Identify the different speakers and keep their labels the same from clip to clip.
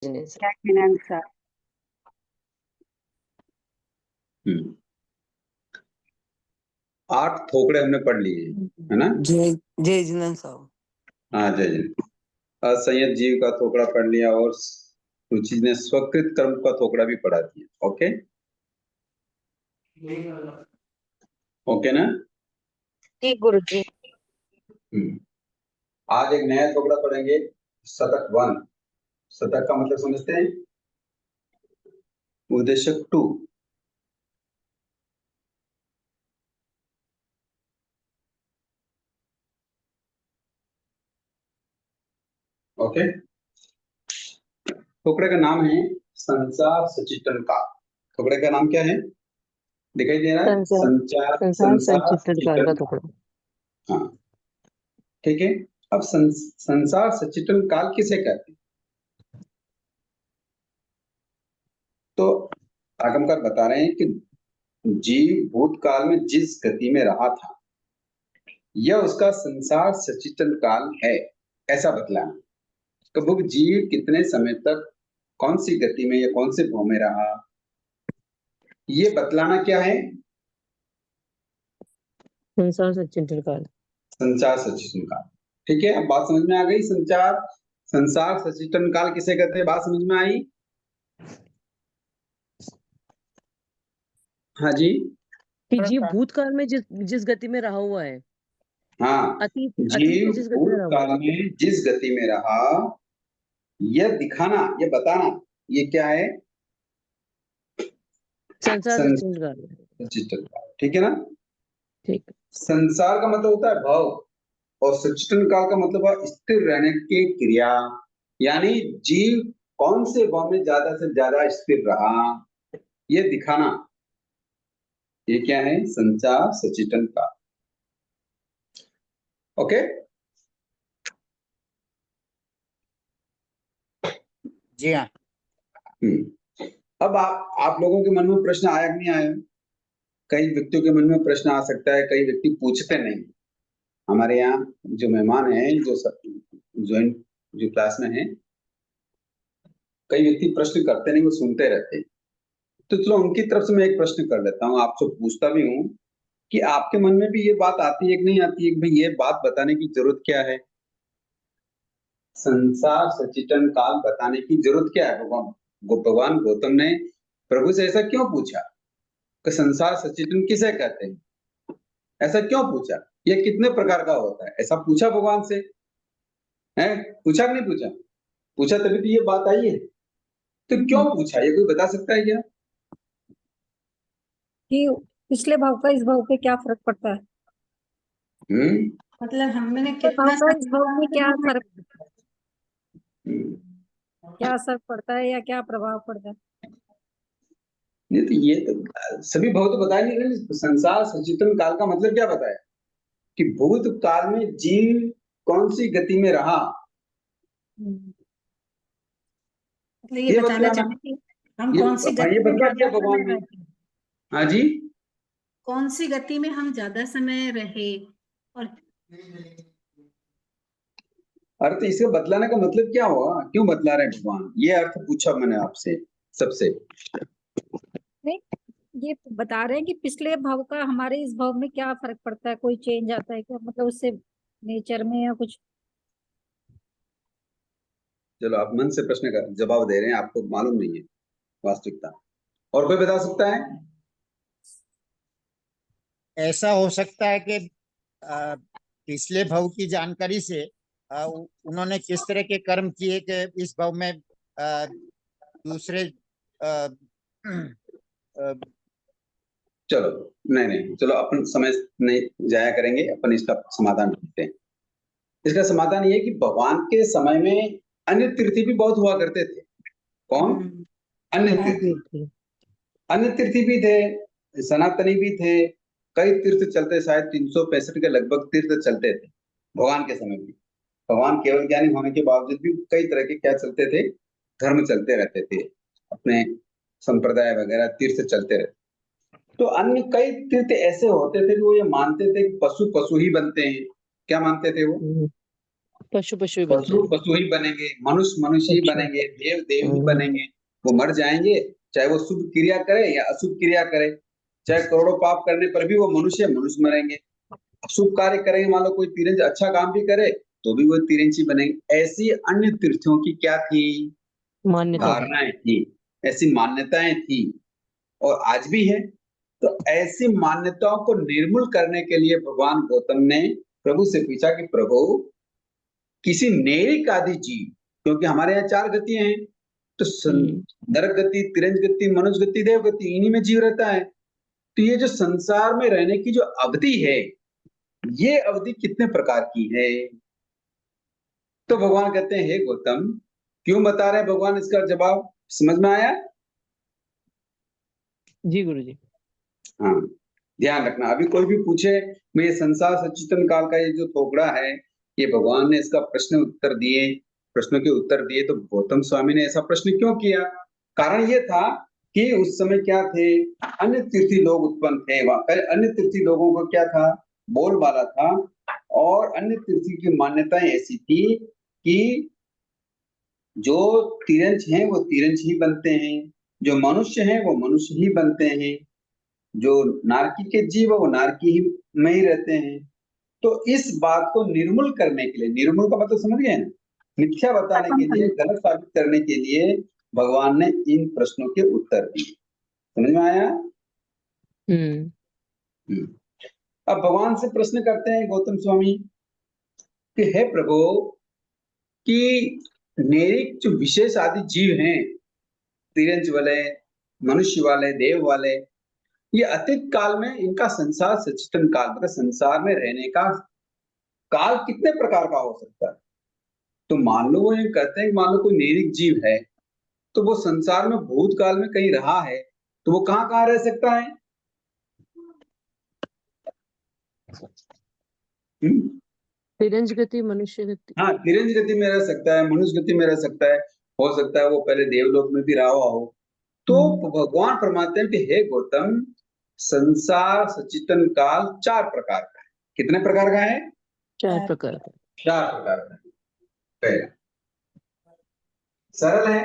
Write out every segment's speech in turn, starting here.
Speaker 1: Sir.
Speaker 2: हम्म 8 थोकड़े हमने पढ़ लिए है ना।
Speaker 1: जय जिनेंद्र साहब।
Speaker 2: हाँ जय जी। असंयत जीव का थोकड़ा पढ़ लिया और रुचि ने स्वकृत कर्म का थोकड़ा भी पढ़ा दिया। ओके ओके ना।
Speaker 1: ठीक गुरुजी।
Speaker 2: आज एक नया थोकड़ा पढ़ेंगे, शतक 1। शतक का मतलब समझते हैं, उद्देश्यक 2। ओके, थोकड़े का नाम है संसार सचितन काल। थोकड़े का नाम क्या है, दिखाई दे रहा है, संसार सचितन
Speaker 1: का
Speaker 2: काल।
Speaker 1: टुकड़ा।
Speaker 2: हाँ ठीक है। अब संसार सचितन काल किसे कहते हैं, तो आगमकार बता रहे हैं कि जीव भूतकाल में जिस गति में रहा था यह उसका संसार सचितन काल है, ऐसा बतलाना। कब जीव कितने समय तक कौन सी गति में या कौन से भाव में रहा, ये बतलाना क्या है,
Speaker 1: संसार सचितन काल।
Speaker 2: संसार सचितन काल। ठीक है, अब बात समझ में आ गई। संसार सचितन काल किसे कहते हैं, बात समझ में आई। हाँ जी,
Speaker 1: कि जीव भूतकाल में जिस गति में रहा हुआ है,
Speaker 2: हाँ,
Speaker 1: अतीत
Speaker 2: जीव
Speaker 1: में जिस गति में रहा हुआ
Speaker 2: भूतकाल
Speaker 1: है,
Speaker 2: में जिस गति में रहा, यह दिखाना, यह बताना, ये क्या है,
Speaker 1: संसार सचितन काल।
Speaker 2: सचितन काल। ठीक है ना।
Speaker 1: ठीक।
Speaker 2: संसार का मतलब होता है भाव, और सचितन काल का मतलब है स्थिर रहने की क्रिया, यानी जीव कौन से भाव में ज्यादा से ज्यादा स्थिर रहा, ये दिखाना, ये क्या है, संसार सचितन काल। ओके,
Speaker 3: जी हाँ।
Speaker 2: अब आप लोगों के मन में प्रश्न आया कि नहीं आया। कई व्यक्तियों के मन में प्रश्न आ सकता है, कई व्यक्ति पूछते नहीं। हमारे यहाँ जो मेहमान हैं, जो ज्वाइन जो क्लास में हैं, कई व्यक्ति प्रश्न करते नहीं, वो सुनते रहते हैं। तो चलो उनकी तरफ से मैं एक प्रश्न कर लेता हूँ, आपसे पूछता भी हूँ कि आपके मन में भी ये बात आती है कि नहीं आती है कि भाई ये बात बताने की जरूरत क्या है, संसार सचितन काल बताने की जरूरत क्या है। भगवान गौतम ने प्रभु से ऐसा क्यों पूछा कि संसार सचितन किसे कहते हैं, ऐसा क्यों पूछा, ये कितने प्रकार का होता है, ऐसा पूछा भगवान से, है पूछा कि नहीं पूछा, पूछा तभी तो ये बात आई है। तो क्यों पूछा, ये कोई बता सकता है क्या।
Speaker 4: कि पिछले भाव का इस भाव पे क्या फर्क पड़ता है,
Speaker 5: मतलब हमने
Speaker 4: भाव
Speaker 5: कितना
Speaker 4: का इस भाव में क्या फर्क,
Speaker 2: हम्म।
Speaker 4: क्या असर पड़ता है या क्या प्रभाव पड़ता है।
Speaker 2: नहीं तो ये तो सभी भाव तो बताया नहीं रहे। संसार सचेतन काल का मतलब क्या बताया कि भूत काल में जीव कौन सी गति में रहा,
Speaker 5: मतलब ये बताना
Speaker 2: बतलाना,
Speaker 5: चाहते हैं कि हम
Speaker 2: ये
Speaker 5: कौन सी
Speaker 2: ये
Speaker 5: गति में
Speaker 2: बतला दिया
Speaker 5: ज्यादा
Speaker 2: भगवान
Speaker 5: समय
Speaker 2: ने।
Speaker 5: रहे,
Speaker 2: हाँ जी,
Speaker 5: कौन सी गति में हम ज्यादा समय रहे, और
Speaker 2: अर्थ इसका बतलाने का मतलब क्या हुआ, क्यों बतला रहे भगवान, ये अर्थ पूछा मैंने आपसे सबसे।
Speaker 4: नहीं, ये बता रहे हैं कि पिछले भाव का हमारे इस भाव में क्या फर्क पड़ता है, कोई चेंज आता है क्या, मतलब उससे नेचर में या कुछ।
Speaker 2: चलो आप मन से प्रश्न का जवाब दे रहे हैं, आपको मालूम नहीं है वास्तविकता। और कोई बता सकता है।
Speaker 3: ऐसा हो सकता है कि पिछले भाव की जानकारी से उन्होंने किस तरह के कर्म किए कि इस भाव में दूसरे
Speaker 2: चलो नहीं, चलो अपन समय नहीं जाया करेंगे, अपन इसका समाधान ढूंढते हैं। इसका समाधान ये कि भगवान के समय में अन्य तीर्थी भी बहुत हुआ करते थे। कौन, अन्य तीर्थी, अन्य तीर्थी भी थे, सनातनी भी थे, कई तीर्थ चलते, शायद 365 के लगभग तीर्थ चलते थे भगवान के समय में। भगवान केवल ज्ञानी होने के बावजूद भी कई तरह के क्या चलते थे, धर्म चलते रहते थे, अपने संप्रदाय वगैरह तीर्थ चलते रहते। तो अन्य कई तीर्थ ऐसे होते थे कि वो ये मानते थे कि पशु पशु ही बनते हैं। क्या मानते थे वो,
Speaker 1: पशु पशु ही बनते
Speaker 2: पशु
Speaker 1: हैं।
Speaker 2: पशु ही बनेंगे, मनुष्य मनुष्य ही
Speaker 1: अच्छा।
Speaker 2: बनेंगे, देव देव ही
Speaker 1: हम्म।
Speaker 2: बनेंगे। वो मर जाएंगे, चाहे वो शुभ क्रिया करे या अशुभ क्रिया करे, चाहे करोड़ों पाप करने पर भी वो मनुष्य मनुष्य मरेंगे। शुभ कार्य करेंगे, मान लो कोई तीरंज अच्छा काम भी करे तो भी वो तीरंजी बनेंगे। ऐसी अन्य तीर्थों की क्या थी?
Speaker 1: मान्यता थी।
Speaker 2: धारणाएं थी, ऐसी मान्यताएं थी और आज भी है। तो ऐसी मान्यताओं को निर्मूल करने के लिए भगवान गौतम ने प्रभु से पूछा कि प्रभु, किसी नैरिक आदि जीव, क्योंकि हमारे यहाँ 4 गतियां हैं, तो नरक गति, तिरंज गति, मनुष्य गति, देव गति, इन्हीं में जीव रहता है। तो ये जो संसार में रहने की जो अवधि है, ये अवधि कितने प्रकार की है? तो भगवान कहते हैं, हे गौतम, क्यों बता रहे हैं भगवान इसका जवाब? समझ में आया?
Speaker 1: जी गुरुजी।
Speaker 2: हाँ, ध्यान रखना। अभी कोई भी पूछे, मैं ये संसार सच्चितन काल का ये जो थोपड़ा है, ये भगवान ने इसका प्रश्नों के उत्तर दिए, तो गौतम स्वामी ने ऐसा प्रश्न क्यों किया? कारण ये था कि उस समय क्या थे, अन्य तीर्थी लोग उत्पन्न थे। वहां अन्य तीर्थी लोगों को क्या था, बोलबाला था, और अन्य तीर्थी की मान्यताएं ऐसी थी कि जो तिरंज हैं वो तिरंज ही बनते हैं, जो मनुष्य हैं वो मनुष्य ही बनते हैं, जो नारकी के जीव है वो नारकी ही में ही रहते हैं। तो इस बात को निर्मूल करने के लिए, निर्मूल का मतलब समझ गए ना, मिथ्या बताने के लिए, गलत साबित करने के लिए भगवान ने इन प्रश्नों के उत्तर दिए। समझ में आया? अब भगवान से प्रश्न करते हैं गौतम स्वामी कि हे प्रभु, कि नैरिक जो विशेष आदि जीव हैं, तिरंज वाले, मनुष्य वाले, देव वाले, ये अतीत काल में इनका संसार सचेतन काल, मतलब संसार में रहने का काल कितने प्रकार का हो सकता है? तो मान लो वो ये कहते हैं, मान लो कोई नैरिक जीव है, तो वो संसार में भूतकाल में कहीं रहा है, तो वो कहाँ कहाँ रह सकता है?
Speaker 1: तिरंज गति, मनुष्य गति।
Speaker 2: हाँ, तिरंज गति में रह सकता है, मनुष्य गति में रह सकता है, हो सकता है वो पहले देवलोक में भी रहा हुआ हो। तो भगवान फरमाते हैं कि हे गौतम, संसार सचेतन काल 4 प्रकार का है। कितने प्रकार का है?
Speaker 1: 4 प्रकार का।
Speaker 2: 4 प्रकार का है। पहला, सरल है,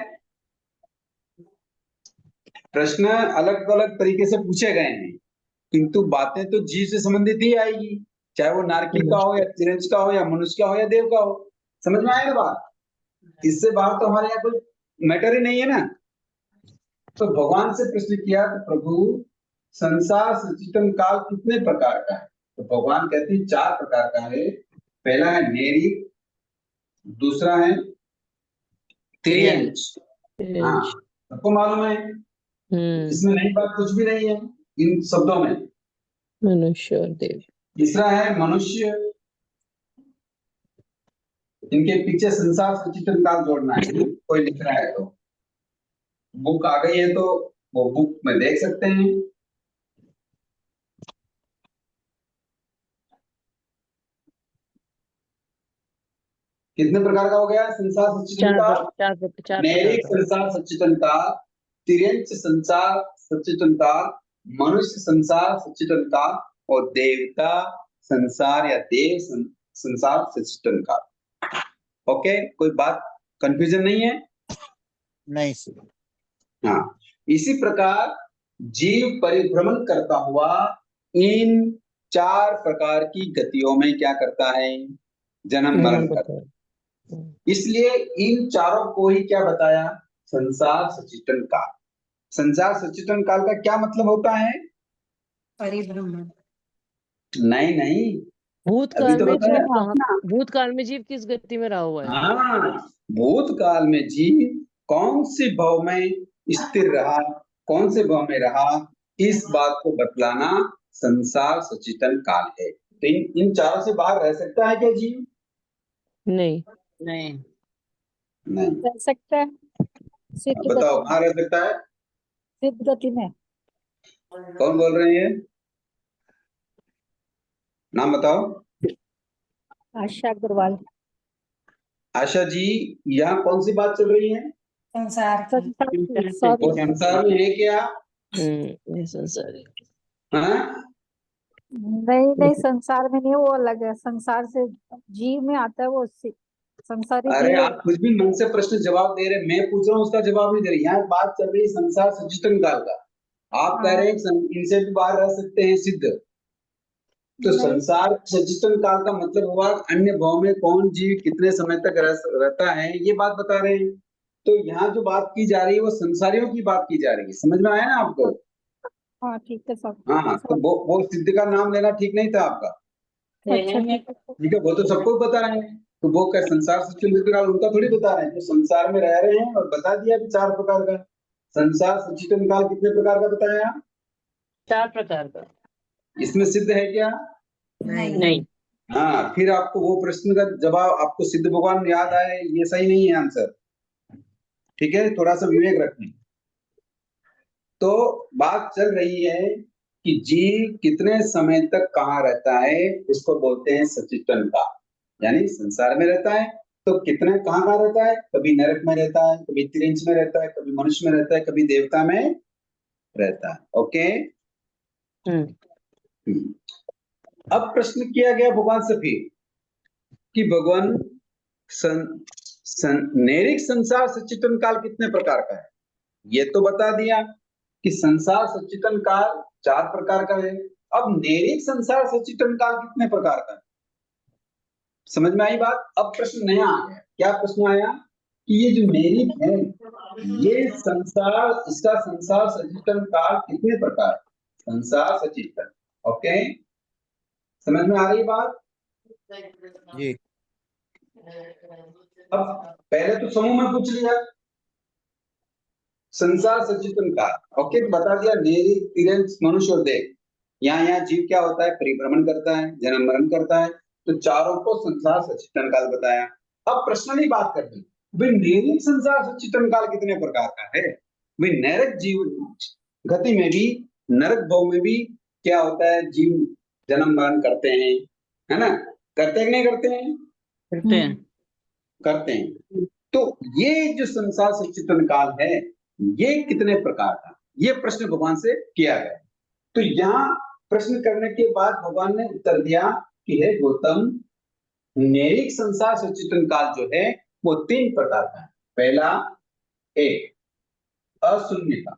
Speaker 2: प्रश्न अलग अलग तरीके से पूछे गए हैं, किंतु बातें तो जीव से संबंधित ही आएगी, चाहे वो नारकी का हो या तिरंज का हो या मनुष्य का हो या देव का हो। समझ में आया ना बात? इससे बाहर तो हमारे यहाँ कोई मैटर ही नहीं है ना। तो भगवान से प्रश्न किया तो प्रभु, संसार सचेतन काल कितने प्रकार का है? तो भगवान कहते हैं 4 प्रकार का है। पहला है नैरिक, दूसरा है तिर्यंच। हाँ, सबको मालूम है, इसमें नई बात कुछ भी नहीं है इन शब्दों में।
Speaker 1: मनुष्य और देव।
Speaker 2: तीसरा है मनुष्य, इनके पीछे संसार सचेतन काल जोड़ना है, कोई लिख रहा है तो बुक आ गई है तो वो बुक में देख सकते हैं। कितने प्रकार का हो गया संसार सचेतन काल? नैरिक संसार सचेतन काल, तिर्यंच संसार सचेतन काल, मनुष्य संसार सचेतन काल और देवता संसार या देव संसार सचेतन काल। ओके, कोई बात कंफ्यूजन नहीं है?
Speaker 3: नहीं सर।
Speaker 2: हाँ, इसी प्रकार जीव परिभ्रमण करता हुआ इन 4 प्रकार की गतियों में क्या करता है? जन्म मरण करता है। इसलिए इन चारों को ही क्या बताया? संसार सचेतन काल। संसार सचेतन काल का क्या मतलब होता है?
Speaker 5: परिभ्रमण।
Speaker 2: नहीं नहीं,
Speaker 1: भूतकाल
Speaker 2: तो
Speaker 1: में
Speaker 2: बताया।
Speaker 1: जीव, भूतकाल में जीव किस गति में रहा हुआ है?
Speaker 2: हाँ, भूतकाल में जीव कौन सी भाव में स्थिर रहा, कौन से भाव में रहा, इस बात को बतलाना संसार सचेतन काल है। तो इन चारों से बाहर रह सकता है क्या जीव?
Speaker 1: नहीं।
Speaker 2: नहीं।
Speaker 4: रह सकता है सिद्ध
Speaker 2: बताओ,
Speaker 4: गति
Speaker 2: कहाँ रह सकता है?
Speaker 4: सिद्ध गति में।
Speaker 2: कौन बोल रहे हैं? नाम बताओ।
Speaker 4: आशा अग्रवाल।
Speaker 2: आशा जी, यहाँ कौन सी बात चल रही है?
Speaker 5: संसार की।
Speaker 2: वो संसार में है क्या?
Speaker 1: ये संसार है।
Speaker 2: हाँ?
Speaker 4: नहीं नहीं, संसार में नहीं, वो अलग है। संसार से जीव में आता है वो संसारिक
Speaker 2: अरे
Speaker 4: ये
Speaker 2: आप कुछ भी मन से प्रश्न जवाब दे रहे, मैं पूछ रहा हूँ उसका जवाब नहीं दे रहे। यहाँ बात चल रही है संसार सचिष्टन काल का, आप कह रहे हैं इनसे भी बाहर रह सकते हैं सिद्ध। तो
Speaker 4: नहीं,
Speaker 2: संसार सचिष्टन काल का मतलब हुआ अन्य भाव में कौन जीव कितने समय तक रहता है, ये बात बता रहे हैं। तो यहाँ जो बात की जा रही है वो संसारियों की बात की जा रही है, समझ में आया ना आपको?
Speaker 4: हाँ ठीक है सब।
Speaker 2: हाँ, तो वो सिद्ध का नाम लेना ठीक नहीं था आपका।
Speaker 4: अच्छा ठीक है।
Speaker 2: ठीक है, वो तो सबको बता रहे हैं, तो वो क्या संसार सचिष्टन काल उनका थोड़ी बता रहे हैं, जो संसार में रह रहे हैं। और बता दिया भी 4 प्रकार का। संसार सचिष्टन काल कितने प्रकार का बताया?
Speaker 1: 4 प्रकार का।
Speaker 2: इसमें सिद्ध है क्या?
Speaker 1: नहीं।
Speaker 2: हाँ, फिर आपको वो प्रश्न का जवाब आपको सिद्ध भगवान याद आए, ये सही नहीं है आंसर। ठीक है, थोड़ा सा विवेक रखें। तो बात चल रही है कि जीव कितने समय तक कहाँ रहता है, उसको बोलते हैं सचिष्टन काल, यानी संसार में रहता है तो कितने कहाँ कहाँ रहता है, कभी नरक में रहता है, कभी त्रिंच में रहता है, कभी मनुष्य में रहता है, कभी देवता में रहता है। ओके। अब प्रश्न किया गया भगवान से फिर कि भगवान नैरिक संसार सचिष्टन काल कितने प्रकार का है। ये तो बता दिया कि संसार सचिष्टन काल 4 प्रकार का है। अब नैरिक संसार सचिष्टन काल कितने प्रकार का है, समझ में आई बात? अब प्रश्न नया आ गया। क्या प्रश्न आया कि ये जो नैरिक है, ये संसार, इसका संसार सचिष्टन काल कितने प्रकार, संसार सचिष्टन। ओके, समझ में आ रही बात?
Speaker 3: जी।
Speaker 2: अब पहले तो समूह में पूछ लिया संसार सचिष्टन काल। ओके, तो बता दिया नैरिक, तिर्यंच, मनुष्य और देव। यहाँ जीव क्या होता है, परिभ्रमण करता है, जन्म मरण करता है। तो चारों को संसार सचिष्टन काल बताया। अब प्रश्न नहीं बात करते भाई नैरिक संसार सचिष्टन काल कितने प्रकार का है। भाई नरक जीव गति में भी, नरक भाव में भी क्या होता है, जीव जन्म मरण करते हैं, है ना? करते हैं कि नहीं करते हैं? करते हैं। तो ये जो संसार सचिष्टन काल है, ये कितने प्रकार का, ये प्रश्न भगवान से किया गया। तो यहाँ प्रश्न करने के बाद भगवान ने उत्तर दिया कि हे गौतम, नैरिक संसार सचिष्टन काल जो है वो 3 प्रकार का है। पहला, एक अशून्य का।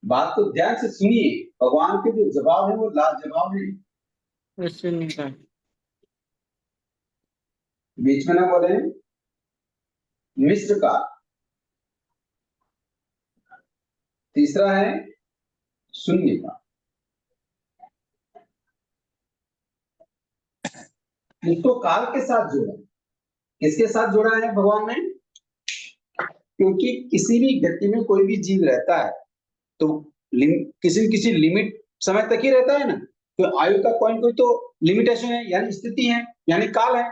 Speaker 2: बात को ध्यान से सुनिए, भगवान के जो जवाब है वो लाजवाब है।
Speaker 1: अशून्य का।
Speaker 2: बीच में ना बोले। मिश्र का। तीसरा है शून्य का। इसको काल के साथ जोड़ा। किसके साथ जोड़ा है भगवान ने? क्योंकि किसी भी गति में कोई भी जीव रहता है तो किसी न किसी लिमिट समय तक ही रहता है ना। तो आयु का कोई कोई तो लिमिटेशन है, यानी स्थिति है, यानी काल है।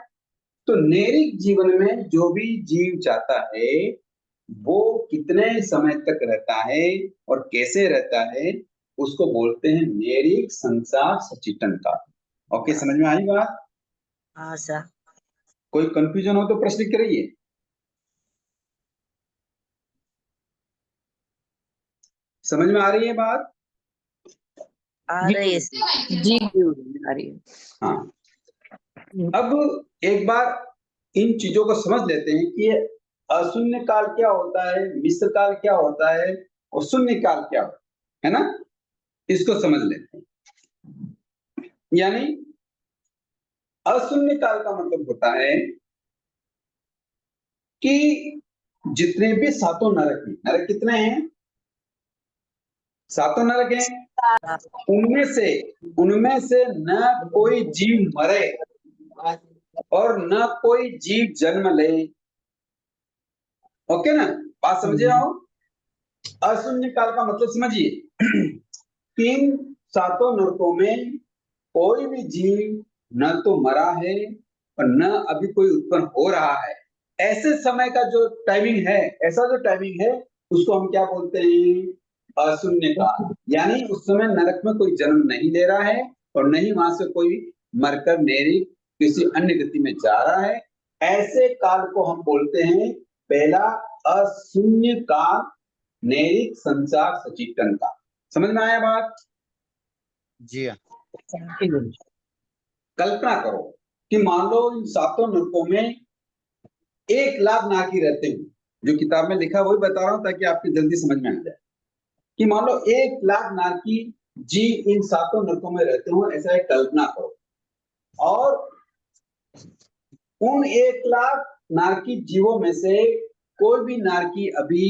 Speaker 2: तो नैरिक जीवन में जो भी जीव जाता है वो कितने समय तक रहता है और कैसे रहता है, उसको बोलते हैं नैरिक संसार सचिष्टन काल। ओके, समझ में आई बात?
Speaker 1: हाँ सर।
Speaker 2: कोई कंफ्यूजन हो तो प्रश्न करिए। समझ में आ रही है बात?
Speaker 1: आ रही है जी जी आ रही है।
Speaker 2: हाँ, अब एक बार इन चीजों को समझ लेते हैं कि ये अशून्य काल क्या होता है, मिश्र काल क्या होता है और शून्य काल क्या होता है ना? इसको समझ लेते हैं। यानी अशून्य काल का मतलब होता है कि जितने भी 7 नरक हैं, नरक कितने हैं? 7 नरक हैं। उनमें से न कोई जीव मरे और न कोई जीव जन्म ले। ओके ना, बात समझे आओ? अशून्य काल का मतलब समझिए। इन 7 नरकों में कोई भी जीव न तो मरा है और न अभी कोई उत्पन्न हो रहा है। ऐसे समय का जो टाइमिंग है, ऐसा जो टाइमिंग है उसको हम क्या बोलते हैं? अशून्य काल। यानी उस समय नरक में कोई जन्म नहीं ले रहा है और नहीं वहां से कोई मरकर नैरिक किसी अन्य गति में जा रहा है। ऐसे काल को हम बोलते हैं पहला अशून्य काल, नैरिक संसार सचिष्टन काल। समझ में आया बात?
Speaker 3: जी हाँ।
Speaker 2: कल्पना करो कि मान लो इन सातों नरकों में 1,00,000 नारकी रहते हैं। जो किताब में लिखा है वही बता रहा हूं ताकि आपकी जल्दी समझ में आ जाए कि मान लो 1,00,000 नारकी जीव इन सातों नरकों में रहते हो, ऐसा एक कल्पना करो। और उन 1,00,000 नारकी जीवों में से कोई भी नारकी अभी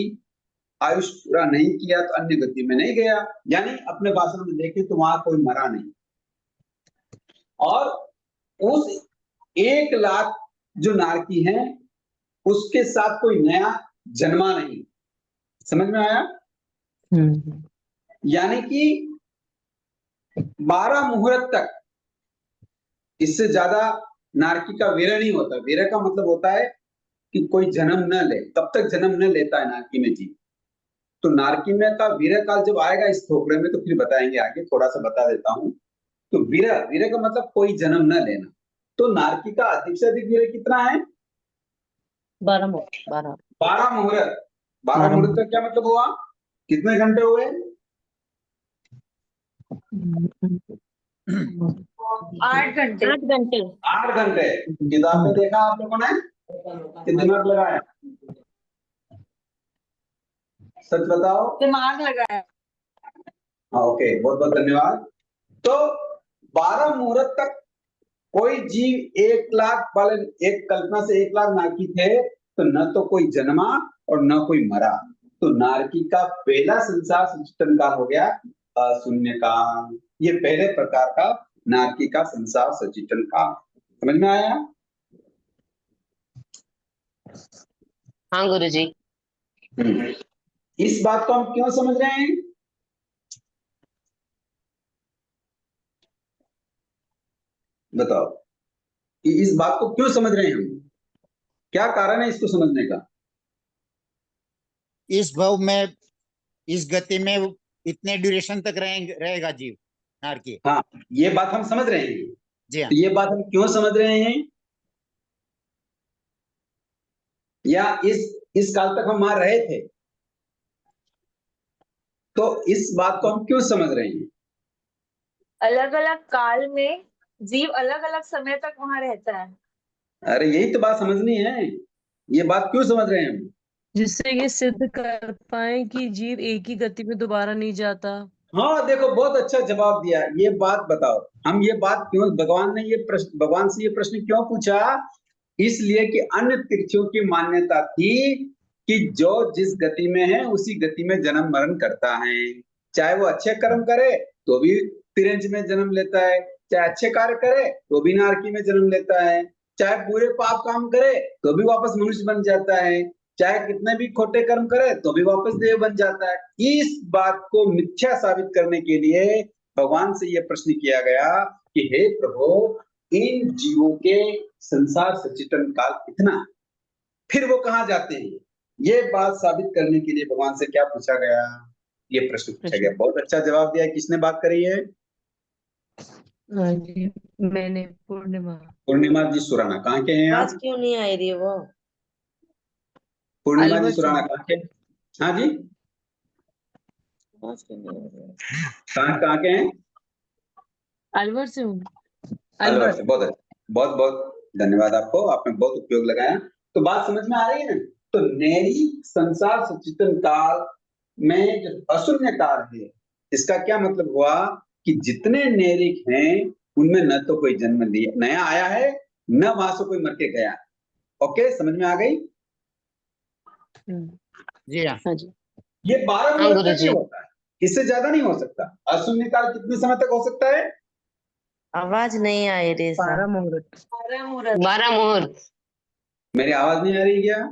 Speaker 2: आयुष पूरा नहीं किया तो अन्य गति में नहीं गया, यानी अपने भाषण में देखें तो वहां कोई मरा नहीं। और उस 1,00,000 जो नारकी हैं उसके साथ कोई नया जन्मा नहीं। समझ में आया? यानी कि 12 मुहूर्त तक इससे ज्यादा नारकी का वीर्य नहीं होता। वीर्य का मतलब होता है कि कोई जन्म न ले, तब तक जन्म न लेता है नारकी में जीव। तो नारकी में का वीर्य काल जब आएगा इस थोपड़े में तो फिर बताएंगे आगे, थोड़ा सा बता देता हूं। तो वीर्य का मतलब कोई जन्म न लेना। तो नारकी का अधिक से अधिक वीर्य कितना है?
Speaker 1: 12 12
Speaker 2: 12 मुहूर्त। 12 मुहूर्त का क्या मतलब हुआ? कितने घंटे हुए?
Speaker 1: 8 घंटे
Speaker 4: 8 घंटे।
Speaker 2: 8 घंटे। किताब में देखा आप लोगों ने कि दिमाग लगाया? सच बताओ।
Speaker 1: दिमाग लगाया।
Speaker 2: ओके, बहुत बहुत धन्यवाद। तो 12 मुहूर्त तक कोई जीव 1,00,000 वाले, एक कल्पना से 1,00,000 नारकी थे तो न तो कोई जन्मा और न कोई मरा। तो नारकी का पहला संसार सचितन काल हो गया अशून्य काल। ये पहले प्रकार का नारकी का संसार सचितन काल। समझ में आया?
Speaker 1: हाँ गुरुजी।
Speaker 2: इस बात को हम क्यों समझ रहे हैं? बताओ कि इस बात को क्यों समझ रहे हैं हम? क्या कारण है इसको समझने का?
Speaker 3: इस भाव में, इस गति में इतने ड्यूरेशन तक रहेगा जीव नारकी।
Speaker 2: हाँ, ये बात हम समझ रहे हैं।
Speaker 3: जी हाँ।
Speaker 2: तो ये बात हम क्यों समझ रहे हैं? या इस काल तक हम वहां रहे थे तो इस बात को हम क्यों समझ रहे हैं?
Speaker 6: अलग अलग काल में जीव अलग अलग समय तक वहां रहता है।
Speaker 2: अरे यही तो बात समझनी है। ये बात क्यों समझ रहे हैं हम?
Speaker 7: जिससे ये सिद्ध कर पाए कि जीव एक ही गति में दोबारा नहीं जाता।
Speaker 2: हाँ देखो, बहुत अच्छा जवाब दिया। ये बात बताओ, हम ये बात क्यों, भगवान से ये प्रश्न क्यों पूछा? इसलिए कि अन्य तीर्थों की मान्यता थी कि जो जिस गति में है उसी गति में जन्म मरण करता है। चाहे वो अच्छे कर्म करे तो भी तिरंज में जन्म लेता है, चाहे अच्छे कार्य करे तो भी नारकी में जन्म लेता है, चाहे पूरे पाप काम करे तो भी वापस मनुष्य बन जाता है, चाहे कितने भी खोटे कर्म करे तो भी वापस देव बन जाता है। इस बात को मिथ्या साबित करने के लिए भगवान से यह प्रश्न किया गया कि हे प्रभु, इन जीवों के संसार सचितन काल कितना है, फिर वो कहाँ जाते हैं? ये बात साबित करने के लिए भगवान से क्या पूछा गया? ये प्रश्न पूछा गया। बहुत अच्छा जवाब दिया। किसने बात करी है?
Speaker 7: हाँ जी, मैंने
Speaker 2: पूर्णिमा जी सुराना। कहाँ के हैं
Speaker 1: आज
Speaker 2: आप?
Speaker 1: क्यों नहीं आई रही है वो?
Speaker 2: पूर्णिमा जी
Speaker 7: अलवर से।
Speaker 2: सुराना कहाँ के? हाँ जी,
Speaker 1: आज क्यों नहीं आ रही है?
Speaker 2: कहाँ के हैं?
Speaker 7: अलवर से हूँ।
Speaker 2: अलवर से। बहुत अच्छा, बहुत बहुत धन्यवाद आपको, आपने बहुत उपयोग लगाया। तो बात समझ में आ रही है ना? तो नैरी संसार सचितन काल में जो अशून्य काल है, इसका क्या मतलब हुआ कि जितने नैरिक हैं उनमें न तो कोई जन्म लिया नया आया है, न वहां से कोई मर के गया। ओके, समझ में आ गई?
Speaker 3: जी हाँ।
Speaker 7: हाँ जी।
Speaker 2: ये 12
Speaker 1: हाँ
Speaker 2: मुहूर्त तक
Speaker 1: गुरुजी।
Speaker 2: ही होता है, इससे ज्यादा नहीं हो सकता। अशून्य काल कितने समय तक हो सकता है?
Speaker 1: आवाज नहीं आ रही है।
Speaker 7: 12 मुहूर्त।
Speaker 1: 12 मुहूर्त।
Speaker 2: मेरी आवाज नहीं आ रही क्या?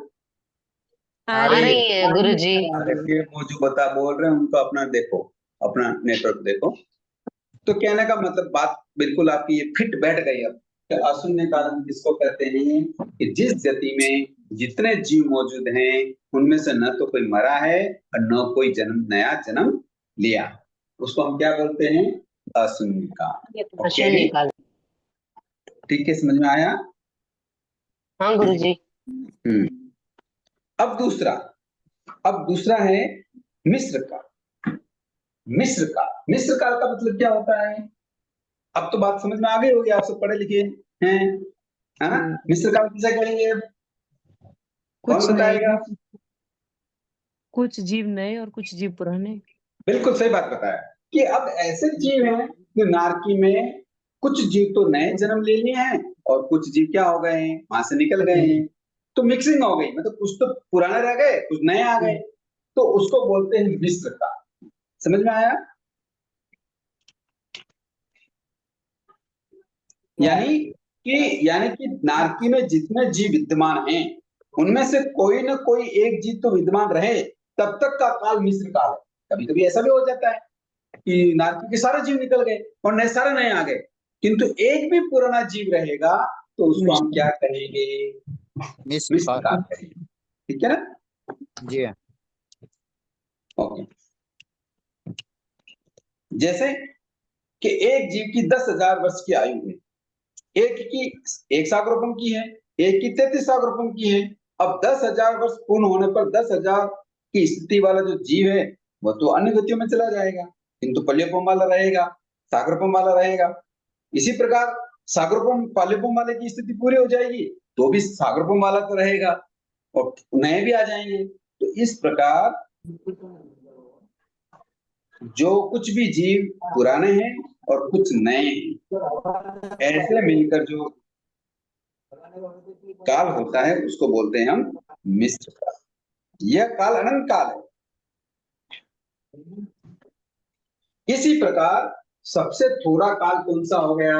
Speaker 7: आ
Speaker 1: आ
Speaker 7: रही
Speaker 1: रही है गुरुजी।
Speaker 2: अरे फिर वो जो बोल रहे हैं उनको अपना देखो, अपना नेटवर्क देखो। तो कहने का मतलब बात बिल्कुल आपकी ये फिट बैठ गई अब। तो अशून्य काल हम किसको कहते हैं कि जिस गति में जितने जीव मौजूद हैं उनमें से न तो कोई मरा है और न कोई नया जन्म लिया। उसको हम क्या बोलते हैं? अशून्य काल।
Speaker 1: अशून्य काल।
Speaker 2: ठीक है, समझ में आया?
Speaker 1: हाँ गुरुजी।
Speaker 2: अब दूसरा है मिस्र काल। मिस्र काल का मतलब क्या होता है? अब तो बात समझ में आ गई होगी, आप सब पढ़े लिखे हैं। है ना। मिश्र काल किसे कहेंगे? कौन
Speaker 7: कुछ नए
Speaker 2: बताएगा?
Speaker 7: कुछ जीव नए और कुछ जीव पुराने।
Speaker 2: बिल्कुल सही बात बताया कि अब ऐसे जीव हैं कि नारकी में कुछ जीव तो नए जन्म ले लिए हैं और कुछ जीव क्या हो गए हैं, वहां से निकल गए हैं, तो मिक्सिंग हो गई, मतलब कुछ तो पुराने रह गए, कुछ नए आ गए, तो उसको बोलते हैं मिश्र काल। समझ में आया? यानी कि नारकी में जितने जीव विद्यमान हैं उनमें से कोई ना कोई एक जीव तो विद्यमान रहे, तब तक का काल मिश्र काल है। कभी कभी ऐसा भी हो जाता है कि नारकी के सारे जीव निकल गए और नए सारे नए आ गए, किंतु एक भी पुराना जीव रहेगा तो उसको हम क्या कहेंगे?
Speaker 3: मिश्र
Speaker 2: मिश्र
Speaker 3: काल।
Speaker 2: काल कहेंगे। ठीक है ना?
Speaker 3: जी हाँ।
Speaker 2: ओके। जैसे कि एक जीव की 10,000 वर्ष की आयु है, एक की 1 सागरोपण की है, एक की 33 सागरोपण की है। अब 10,000 वर्ष पूर्ण होने पर 10,000 की स्थिति वाला जो जीव है वह तो अन्य गतियों में चला जाएगा, किंतु पल्योपम वाला रहेगा, सागरोपम वाला रहेगा। इसी प्रकार सागरोपम पल्योपम वाले की स्थिति पूरी हो जाएगी तो भी सागरोपम वाला तो रहेगा और नए भी आ जाएंगे। तो इस प्रकार जो कुछ भी जीव पुराने हैं और कुछ नए हैं, ऐसे मिलकर जो काल होता है उसको बोलते हैं हम मिश्र काल। यह काल अनंत काल है। इसी प्रकार सबसे थोड़ा काल कौन सा हो गया?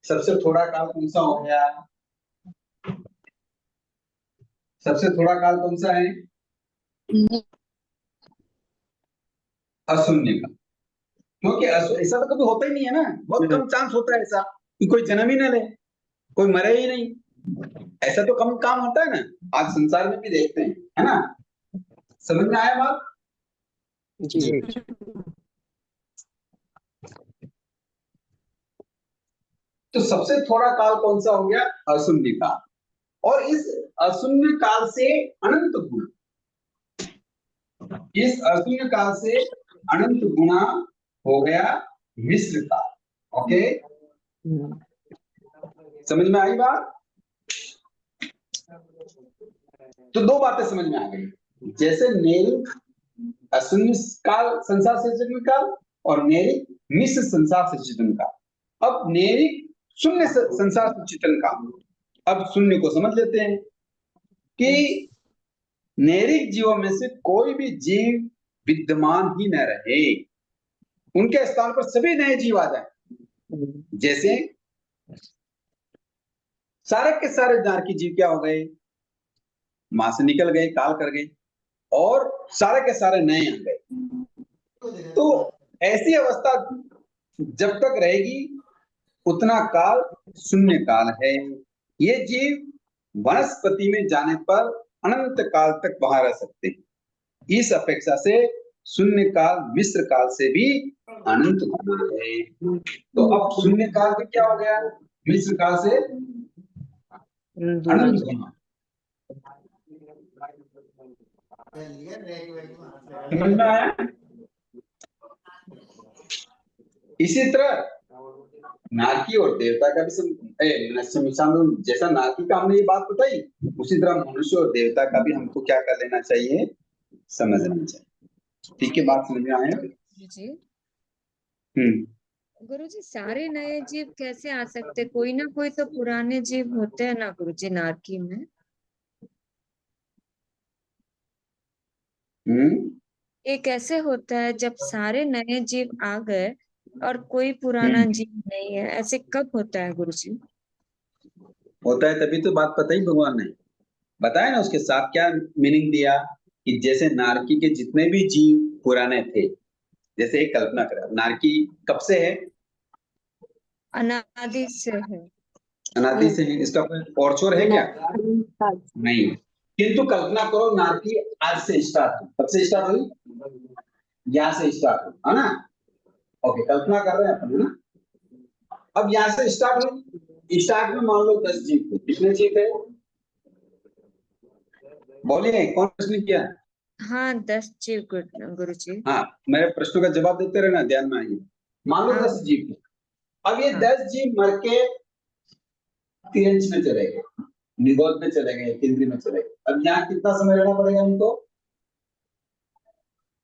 Speaker 2: सबसे थोड़ा काल कौन सा हो गया? सबसे थोड़ा काल कौन सा है? अशून्य काल। क्योंकि ऐसा तो कभी होता ही नहीं है ना, बहुत कम चांस होता है ऐसा कि कोई जन्म ही न ले, कोई मरे ही नहीं। ऐसा तो कम काम होता है ना, आज संसार में भी देखते हैं, है ना। समझ में आया बात?
Speaker 3: जी।
Speaker 2: तो सबसे थोड़ा काल कौन सा हो गया? अशून्य काल। और इस अशून्य काल से अनंत गुना, इस अशून्य काल से अनंत गुना हो गया मिश्र काल। ओके, समझ में आई बात? तो दो बातें समझ में आ गई, जैसे नेरिक अशून्य काल संसार सृजन काल और नेरिक मिश्र संसार सृजन काल। अब नेरिक शून्य संसार सृजन काल, अब शून्य को समझ लेते हैं कि नेरिक जीवों में से कोई भी जीव विद्यमान ही न रहे, उनके स्थान पर सभी नए जीव आ जाए। जैसे सारे के सारे नारकी जीव क्या हो गए? मां से निकल गए, काल कर गए और सारे के सारे नए आ गए। तो ऐसी अवस्था जब तक रहेगी उतना काल शून्य काल है। ये जीव वनस्पति में जाने पर अनंत काल तक वहां रह सकते हैं। इस अपेक्षा से शून्य काल मिश्र काल से भी अनंत गुना है। तो अब शून्य काल में क्या हो गया? मिश्र काल से अनंत गुना। समझ में आया? इसी तरह नारकी और देवता का भी जैसा नारकी का हमने ये बात बताई, उसी तरह मनुष्य और देवता का भी हमको क्या कर लेना चाहिए? समझना चाहिए। ठीक है, बात समझ में आया?
Speaker 8: जी गुरुजी, सारे नए जीव कैसे आ सकते? कोई ना कोई तो पुराने जीव होते हैं ना गुरुजी नारकी में। ये कैसे होता है जब सारे नए जीव आ गए और कोई पुराना जीव नहीं है? ऐसे कब होता है गुरुजी?
Speaker 2: होता है तभी तो बात बताई भगवान ने, बताया ना उसके साथ क्या मीनिंग दिया कि जैसे नारकी के जितने भी जीव पुराने थे, जैसे एक कल्पना करें, नारकी कब से है?
Speaker 8: अनादि से है।
Speaker 2: अनादि से है। इसका कोई और छोर है क्या? नहीं। किंतु कल्पना करो नारकी आज से स्टार्ट हुई। कब से स्टार्ट हुई? यहाँ से स्टार्ट हुई, है ना। ओके, कल्पना कर रहे हैं अपन, है ना। अब यहाँ से स्टार्ट हुई, स्टार्ट में मान लो 10 जीव थे। कितने जीव थे? बोलिए, कौन प्रश्न किया?
Speaker 8: हाँ, 10 जीव गुरुजी।
Speaker 2: हाँ, मेरे प्रश्नों का जवाब देते रहना, ध्यान में आइए। मान लो 10 जीव थे। अब ये 10 जीव मर के तिरंज में चले गए, निगोद में चले गए, केंद्रीय में चले गए। अब यहाँ कितना समय रहना पड़ेगा इनको,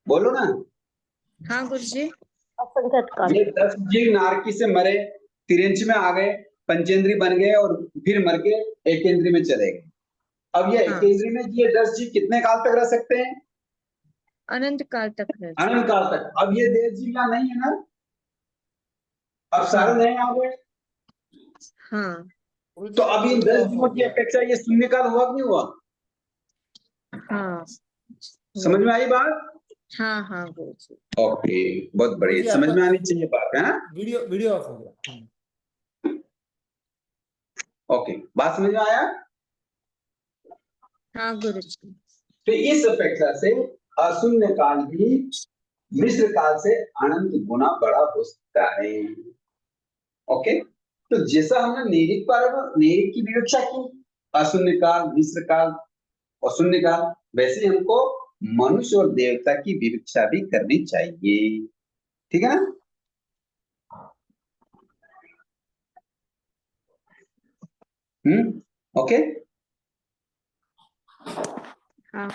Speaker 2: बोलो ना।
Speaker 8: हाँ गुरुजी।
Speaker 2: ये 10 जीव नारकी से मरे, तिरंज में आ गए, पंचेंद्री बन गए और फिर मर के एकेंद्री में चले गए। अब ये
Speaker 8: हाँ।
Speaker 2: एकेंद्री में ये 10 जीव कितने काल तक रह सकते हैं?
Speaker 8: अनंत काल तक रह सकते।
Speaker 2: अनंत काल तक। अब ये 10 जीव यहाँ नहीं है ना, अब सारे
Speaker 8: हाँ।
Speaker 2: नए आ गए।
Speaker 8: हाँ।
Speaker 2: तो अब इन 10 जीवों की अपेक्षा ये शून्य काल हुआ कि नहीं हुआ?
Speaker 8: हाँ।
Speaker 2: समझ में आई बात?
Speaker 8: हाँ हाँ गुरुजी।
Speaker 2: ओके, बहुत बढ़िया, समझ में आनी चाहिए बात, है ना?
Speaker 9: वीडियो ऑफ हो गया।
Speaker 2: ओके, बात समझ में आया?
Speaker 8: हाँ गुरुजी।
Speaker 2: तो इस अपेक्षा से अशून्य काल भी मिश्र काल से अनंत गुना बड़ा हो सकता है। ओके, तो जैसा हमने नैरिक की विवक्षा की, अशून्य काल, मिश्र काल और शून्य काल, वैसे ही हमको मनुष्य और देवता की विवक्षा भी करनी चाहिए। ठीक है ना? ओके।
Speaker 8: हाँ।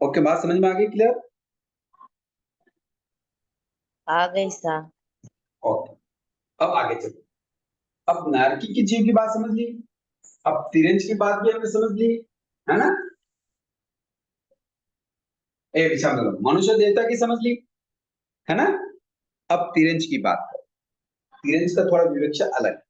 Speaker 2: ओके, बात समझ में आ गई? क्लियर?
Speaker 1: आ गई सा।
Speaker 2: ओके, अब आगे चलो। अब नारकी की जीव की बात समझ ली, अब तिरंज की बात भी हमने समझ ली, है ना? एक मतलब मनुष्य देवता की समझ ली, है ना? अब तिरंज की बात करो। तिरंज का थोड़ा विवक्षा अलग है।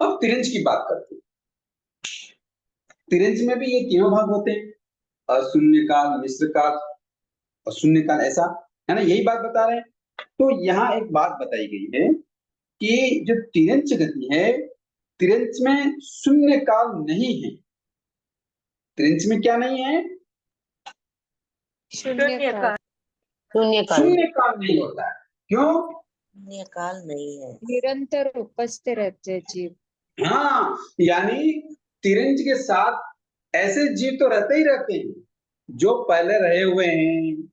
Speaker 2: अब तिरंज की बात करते हैं। तिरंज में भी ये तीनों भाग होते हैं, अशून्य काल, मिश्र काल और शून्य काल, ऐसा है ना? यही बात बता रहे हैं। तो यहाँ एक बात बताई गई है कि जो तिरंज गति है, तिरंज में शून्य काल नहीं है। तिरंज में क्या नहीं है?
Speaker 8: शून्य काल।
Speaker 1: शून्य काल।
Speaker 2: शून्य काल नहीं होता है। क्यों?
Speaker 1: शून्य काल नहीं है।
Speaker 8: निरंतर उपस्थित रहते हैं जीव।
Speaker 2: हाँ, यानी तिरंज के साथ ऐसे जीव तो रहते ही रहते हैं जो पहले रहे हुए हैं,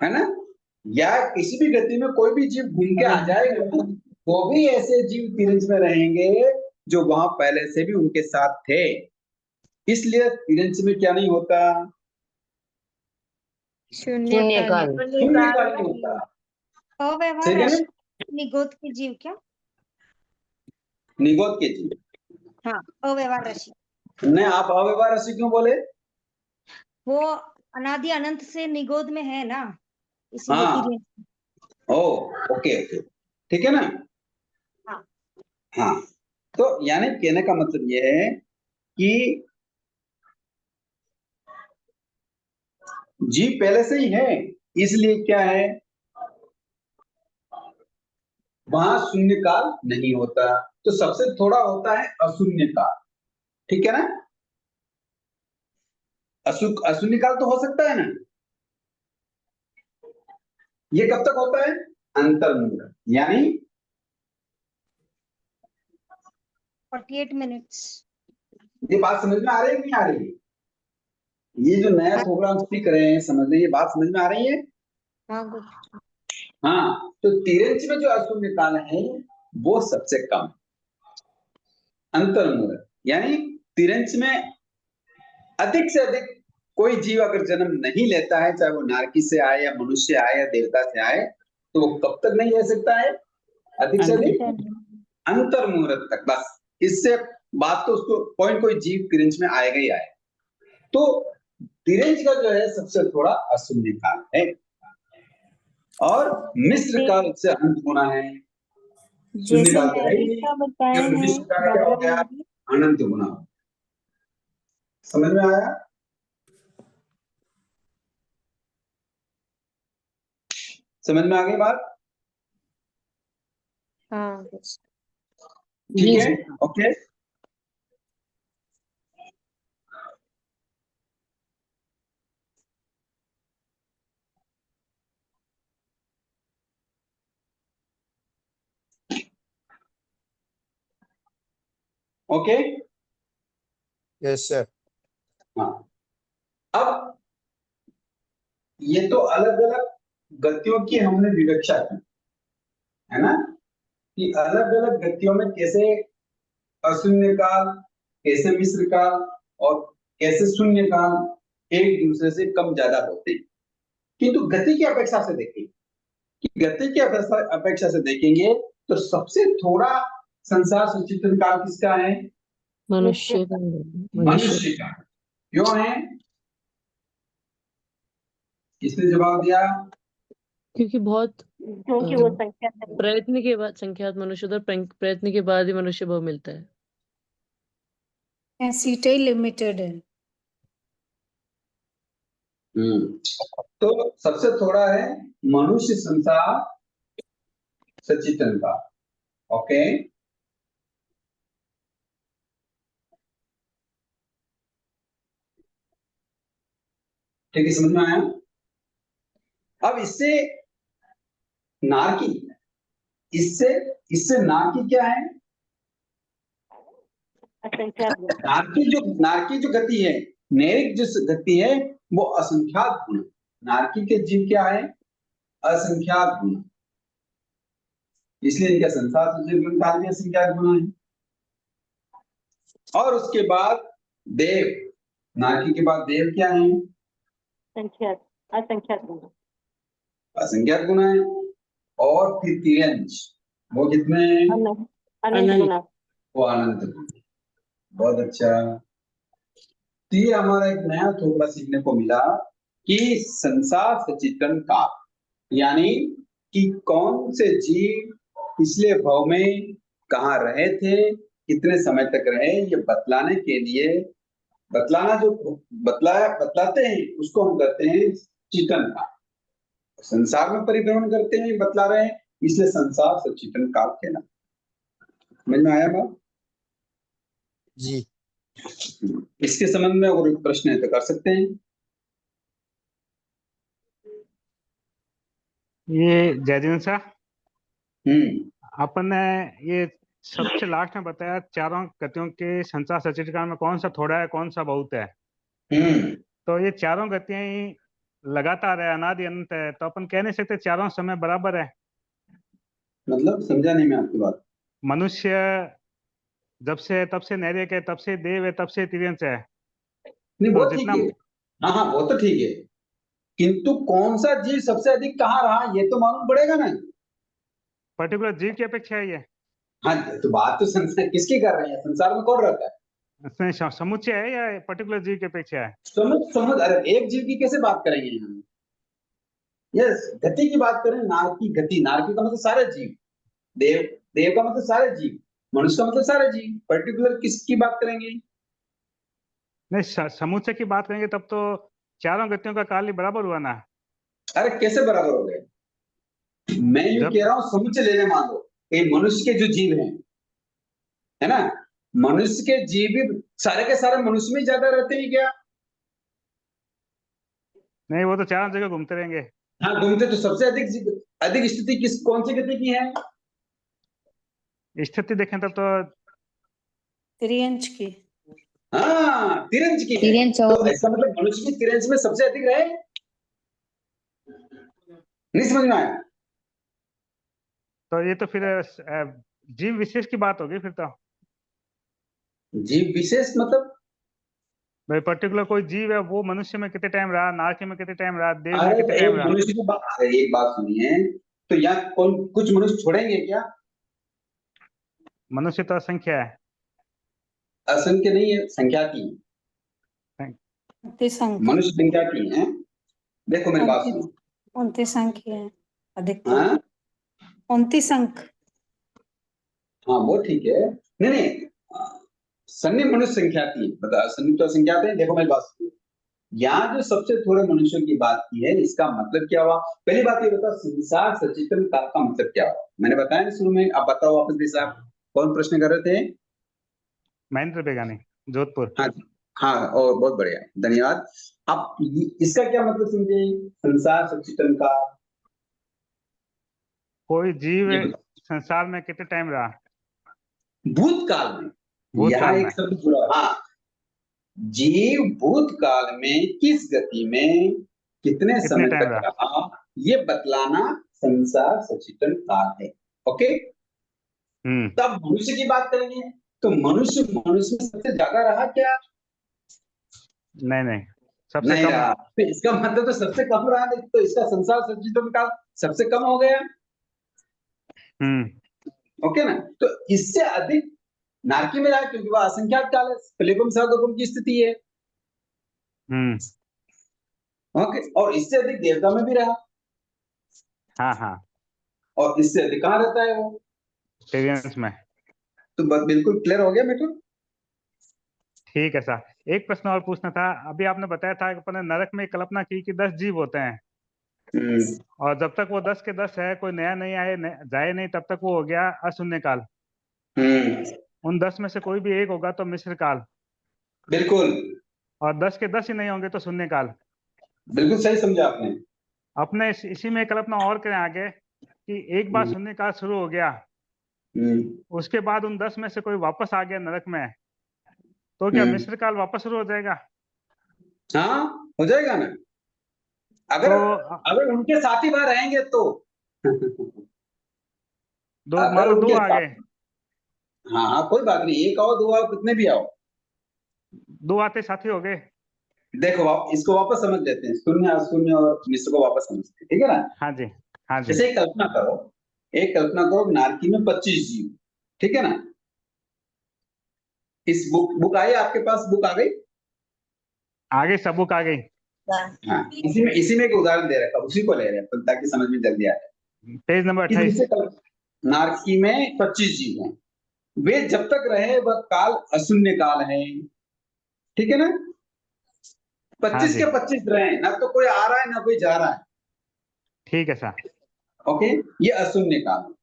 Speaker 2: है ना? या किसी भी गति में कोई भी जीव घूम के आ जाएगा तो भी ऐसे जीव तिरंज में रहेंगे जो वहां पहले से भी उनके साथ थे। इसलिए तिरंज में क्या नहीं होता?
Speaker 8: शून्य काल।
Speaker 2: शून्य काल नहीं होता।
Speaker 5: अव्यवहार
Speaker 2: ठीक है ना?
Speaker 5: राशि निगोद के जीव क्या?
Speaker 2: निगोद के जीव।
Speaker 5: हाँ, अव्यवहार राशि।
Speaker 2: नहीं, आप अव्यवहार राशि क्यों बोले?
Speaker 5: वो अनादि अनंत से निगोद में है ना, इसीलिए
Speaker 2: हाँ।
Speaker 5: तिरंज।
Speaker 2: ओ, ओके ओके, ठीक है ना?
Speaker 5: हाँ।
Speaker 2: हाँ, तो यानी कहने का मतलब यह है कि जीव पहले से ही है, इसलिए क्या है, वहां शून्य काल नहीं होता। तो सबसे थोड़ा होता है अशून्य काल। ठीक है ना? अशून्य काल तो हो सकता है ना? ये कब तक होता है? अंतर्मुहूर्त, यानी
Speaker 5: 48 मिनट्स।
Speaker 2: ये बात समझ में आ रही है कि नहीं आ रही है? ये जो नया प्रोग्राम सीख रहे हैं, समझ लें, ये बात समझ में आ रही है?
Speaker 8: हाँ गुरुजी।
Speaker 2: हाँ, तो तिरंज में जो अशून्य काल है वो सबसे कम। अंतर्मुहूर्त यानी तिरंज में अधिक से अधिक कोई जीव अगर जन्म नहीं लेता है, चाहे वो नारकी से आए या मनुष्य आए या देवता से आए, तो वो कब तक नहीं ले सकता है? अधिक से अधिक अंतर्मुहूर्त तक। बस इससे बात तो उसको कोई जीव तिरंज में आएगा ही आएगा। तो तिरंज का जो है सबसे थोड़ा अशून्य काल है और मिश्र काल से अनंत गुना है। शून्य
Speaker 5: जैसे
Speaker 2: काल तो है ही
Speaker 5: मैंने
Speaker 2: नहीं,
Speaker 5: का बताया
Speaker 2: केवल
Speaker 5: है
Speaker 2: विश्व का क्या हो गया, अनंत गुना। समझ में आया? समझ में आ गई बात?
Speaker 8: हाँ
Speaker 2: ठीक
Speaker 1: जी
Speaker 2: है,
Speaker 1: जी।
Speaker 2: ओके। Okay,
Speaker 3: yes sir.
Speaker 2: हाँ। अब ये तो अलग अलग गतियों की हमने विवक्षा की, है ना, कि अलग अलग गतियों में कैसे अशून्य काल, कैसे मिश्र काल और कैसे शून्य काल एक दूसरे से कम ज्यादा होते हैं। किंतु गति की अपेक्षा से देखें, कि गति की अपेक्षा से देखेंगे तो सबसे थोड़ा संसार सचित्र काल किसका है?
Speaker 7: मनुष्य का।
Speaker 2: मनुष्य का। क्यों है? किसने जवाब दिया?
Speaker 7: क्योंकि बहुत
Speaker 5: क्योंकि वो संख्या
Speaker 7: प्रयत्न के बाद संख्यात मनुष्य उधर प्रयत्न के बाद ही मनुष्य भाव मिलता है।
Speaker 5: कैपेसिटी लिमिटेड है।
Speaker 2: तो सबसे थोड़ा है मनुष्य संसार सचित्र का। ओके, ठीक है, समझ में आया? अब इससे नारकी, इससे इससे नारकी क्या है? नारकी जो गति है, नैरिक जो गति है वो असंख्यात गुण। नारकी के जीव क्या है? असंख्यात गुण। इसलिए इनका संसार सचित्र काल में असंख्यात गुण है। और उसके बाद देव, नारकी के बाद देव क्या है?
Speaker 5: असंख्यात गुण।
Speaker 2: असंख्यात गुण है। और फिर तिरंज, वो कितने हैं?
Speaker 5: अनंत गुना।
Speaker 2: वो अनंत गुण। बहुत अच्छा। तो ये हमारा एक नया थोड़ा सीखने को मिला कि संसार सचित्रन काल, यानी कि कौन से जीव पिछले भव में कहाँ रहे थे, कितने समय तक रहे, ये बतलाने के लिए, बतलाना जो बतलाते हैं उसको हम कहते हैं चितन काल। संसार में परिभ्रमण करते हैं, बतला रहे हैं, इसलिए संसार सचित्रन काल कहना। समझ में आया बात?
Speaker 3: जी।
Speaker 2: इसके संबंध में अगर प्रश्न है तो कर सकते हैं।
Speaker 10: ये जयदीन सा, अपन ने ये सबसे लास्ट में बताया चारों गतियों के संसार सचित्र काल में कौन सा थोड़ा है, कौन सा बहुत है। तो ये चारों गतियां ही लगातार है, अनादि अनंत है, तो अपन कह नहीं सकते चारों समय बराबर है।
Speaker 2: मतलब समझा नहीं मैं आपकी बात।
Speaker 10: मनुष्य जब से तब से नैरिक है, तब से देव है, तब से तिर्यंश है।
Speaker 2: नहीं,
Speaker 10: तो
Speaker 2: वो ठीक
Speaker 10: जितना
Speaker 2: है, हाँ हाँ वो तो ठीक है, किंतु कौन सा जीव सबसे अधिक कहाँ रहा ये तो मालूम पड़ेगा ना।
Speaker 10: पर्टिकुलर जीव की अपेक्षा है ये।
Speaker 2: हाँ, तो बात तो संसार किसकी कर रहे हैं? संसार में कौन रहता है?
Speaker 10: इसमें समुच्चय है या पर्टिकुलर जीव की अपेक्षा है?
Speaker 2: समझ अरे एक जीव की कैसे बात करेंगे हम? यस, गति की बात करें, नारकी गति। नारकी का मतलब सारे जीव, देव देव का मतलब सारे जीव, मनुष्य का मतलब सारे जीव। पर्टिकुलर किसकी बात करेंगे?
Speaker 10: नहीं, समुच्चय की बात करेंगे तब तो चारों गतियों का काल ही बराबर हुआ ना।
Speaker 2: अरे कैसे बराबर हो गए? मैं यूं
Speaker 10: जब
Speaker 2: कह रहा हूं समुच्चय लेने मान लो, ये मनुष्य के जो जीव हैं, है ना, मनुष्य के जीव भी सारे के सारे मनुष्य में ज्यादा रहते हैं क्या?
Speaker 10: नहीं, वो तो चारों जगह घूमते रहेंगे।
Speaker 2: हाँ घूमते, तो सबसे अधिक स्थिति कौन सी गति की है?
Speaker 10: स्थिति देखें तब तो
Speaker 5: त्रियंश की।
Speaker 2: हाँ, तिरंज की है।
Speaker 1: तिरंज
Speaker 2: तो
Speaker 1: और
Speaker 2: इसका मतलब मनुष्य की तिरंज में सबसे अधिक रहे। नहीं समझ में आया?
Speaker 10: तो ये तो फिर जीव विशेष की बात होगी फिर तो।
Speaker 2: जीव विशेष मतलब?
Speaker 10: भाई पर्टिकुलर कोई जीव है, वो मनुष्य में कितने टाइम रहा, नारकी में कितने टाइम रहा, देव में
Speaker 2: अरे
Speaker 10: कितने टाइम
Speaker 2: एक
Speaker 10: रहा।
Speaker 2: मनुष्य की बात, अरे एक बात सुनिए, तो यहाँ कौन कुछ मनुष्य छोड़ेंगे क्या?
Speaker 10: मनुष्य तो असंख्य है।
Speaker 2: असंख्य नहीं है, संख्या की।
Speaker 5: उनतीस अंक।
Speaker 2: मनुष्य संख्या की है। देखो मेरी बात सुनो।
Speaker 5: 29 अंक है अधिकतम।
Speaker 2: हाँ,
Speaker 5: 29 अंक।
Speaker 2: हाँ वो ठीक है, नहीं नहीं, सन्नी मनुष्य संख्याती है, बता सन्नी तो संख्याते हैं। देखो मेरी बात सुनो, यहाँ जो सबसे थोड़े मनुष्यों की बात की है, इसका मतलब क्या हुआ? पहली बात ये बताओ, संसार सचेतन काल का मतलब क्या हुआ? मैंने बताया ना शुरू में, अब बताओ वापस भी साहब, कौन प्रश्न कर रहे थे?
Speaker 10: महेंद्र बेगानी, जोधपुर।
Speaker 2: हाँ हाँ, और बहुत बढ़िया, धन्यवाद। आप इसका क्या मतलब समझे, संसार सचेतन काल?
Speaker 10: कोई जीव
Speaker 2: ये बताओ,
Speaker 10: संसार में कितने टाइम रहा?
Speaker 2: भूतकाल में, यहाँ
Speaker 10: भूतकाल
Speaker 2: एक
Speaker 10: में।
Speaker 2: शब्द जुड़ा, हाँ, जीव भूतकाल में किस गति में कितने
Speaker 10: कितने
Speaker 2: समय
Speaker 10: टाइम
Speaker 2: तक
Speaker 10: रहा?
Speaker 2: रहा, ये बतलाना संसार सचेतन काल है। ओके, तब मनुष्य की बात करेंगे, तो मनुष्य मनुष्य में सबसे ज्यादा रहा क्या?
Speaker 10: नहीं नहीं, सबसे
Speaker 2: नहीं
Speaker 10: कम।
Speaker 2: रहा, तो इसका मतलब तो सबसे कम रहा, नहीं तो इसका संसार सचेतन काल सबसे कम हो गया। ओके ना, तो इससे अधिक नारकी में रहा, क्योंकि वह असंख्यात काल है, प्लेगुम सहगुम की स्थिति है। ओके, और इससे अधिक देवता में भी रहा,
Speaker 10: हाँ हाँ,
Speaker 2: और इससे अधिक कहाँ रहता है वो?
Speaker 10: टिरियंस में।
Speaker 2: तो बिल्कुल क्लियर हो गया मैटर।
Speaker 10: ठीक है सर, एक प्रश्न और पूछना था। अभी आपने बताया था कि अपन ने नरक में कल्पना की कि 10 जीव होते हैं, और जब तक वो 10 के 10 है, कोई नया नहीं आए जाए नहीं, तब तक वो हो गया अशून्य काल। उन 10 में से कोई भी एक होगा तो मिश्र काल,
Speaker 2: बिल्कुल,
Speaker 10: और 10 के 10 ही नहीं होंगे तो शून्य काल।
Speaker 2: बिल्कुल सही समझा आपने।
Speaker 10: अपने इसी में कल्पना और करें आगे कि एक बार शून्य काल शुरू हो गया, उसके बाद उन 10 में से कोई वापस आ गया नरक में, तो क्या मिश्र काल वापस शुरू हो जाएगा?
Speaker 2: हाँ, हो जाएगा ना, अगर
Speaker 10: तो
Speaker 2: अगर उनके साथी वहां रहेंगे तो।
Speaker 10: मान
Speaker 2: अगर
Speaker 10: लो 2
Speaker 2: उनके
Speaker 10: आ
Speaker 2: साथ,
Speaker 10: गए,
Speaker 2: हाँ हाँ कोई बात नहीं, एक आओ, दो आओ, कितने भी आओ।
Speaker 10: 2 आते साथी हो गए।
Speaker 2: देखो इसको वापस समझ लेते हैं, शून्य अशून्य और मिश्र को वापस समझते हैं, ठीक है ना?
Speaker 10: हाँ जी, हाँ जी।
Speaker 2: जैसे एक कल्पना करो नारकी में 25 जीव, ठीक है ना? इस बुक आई आपके पास, बुक आ गई?
Speaker 10: आगे सब बुक आ गई।
Speaker 2: हाँ, इसी में एक उदाहरण दे रखा, उसी को ले रहे हैं ताकि समझ में जल्दी आ जाए।
Speaker 10: पेज नंबर
Speaker 2: कि
Speaker 10: 28।
Speaker 2: जैसे नारकी में 25 जीव हैं, वे जब तक रहे वह काल अशून्य काल है, ठीक है ना? 25
Speaker 10: जी,
Speaker 2: के 25 रहे, ना तो कोई आ रहा है ना कोई जा रहा है।
Speaker 10: ठीक है सर।
Speaker 2: ओके, ये अशून्य काल।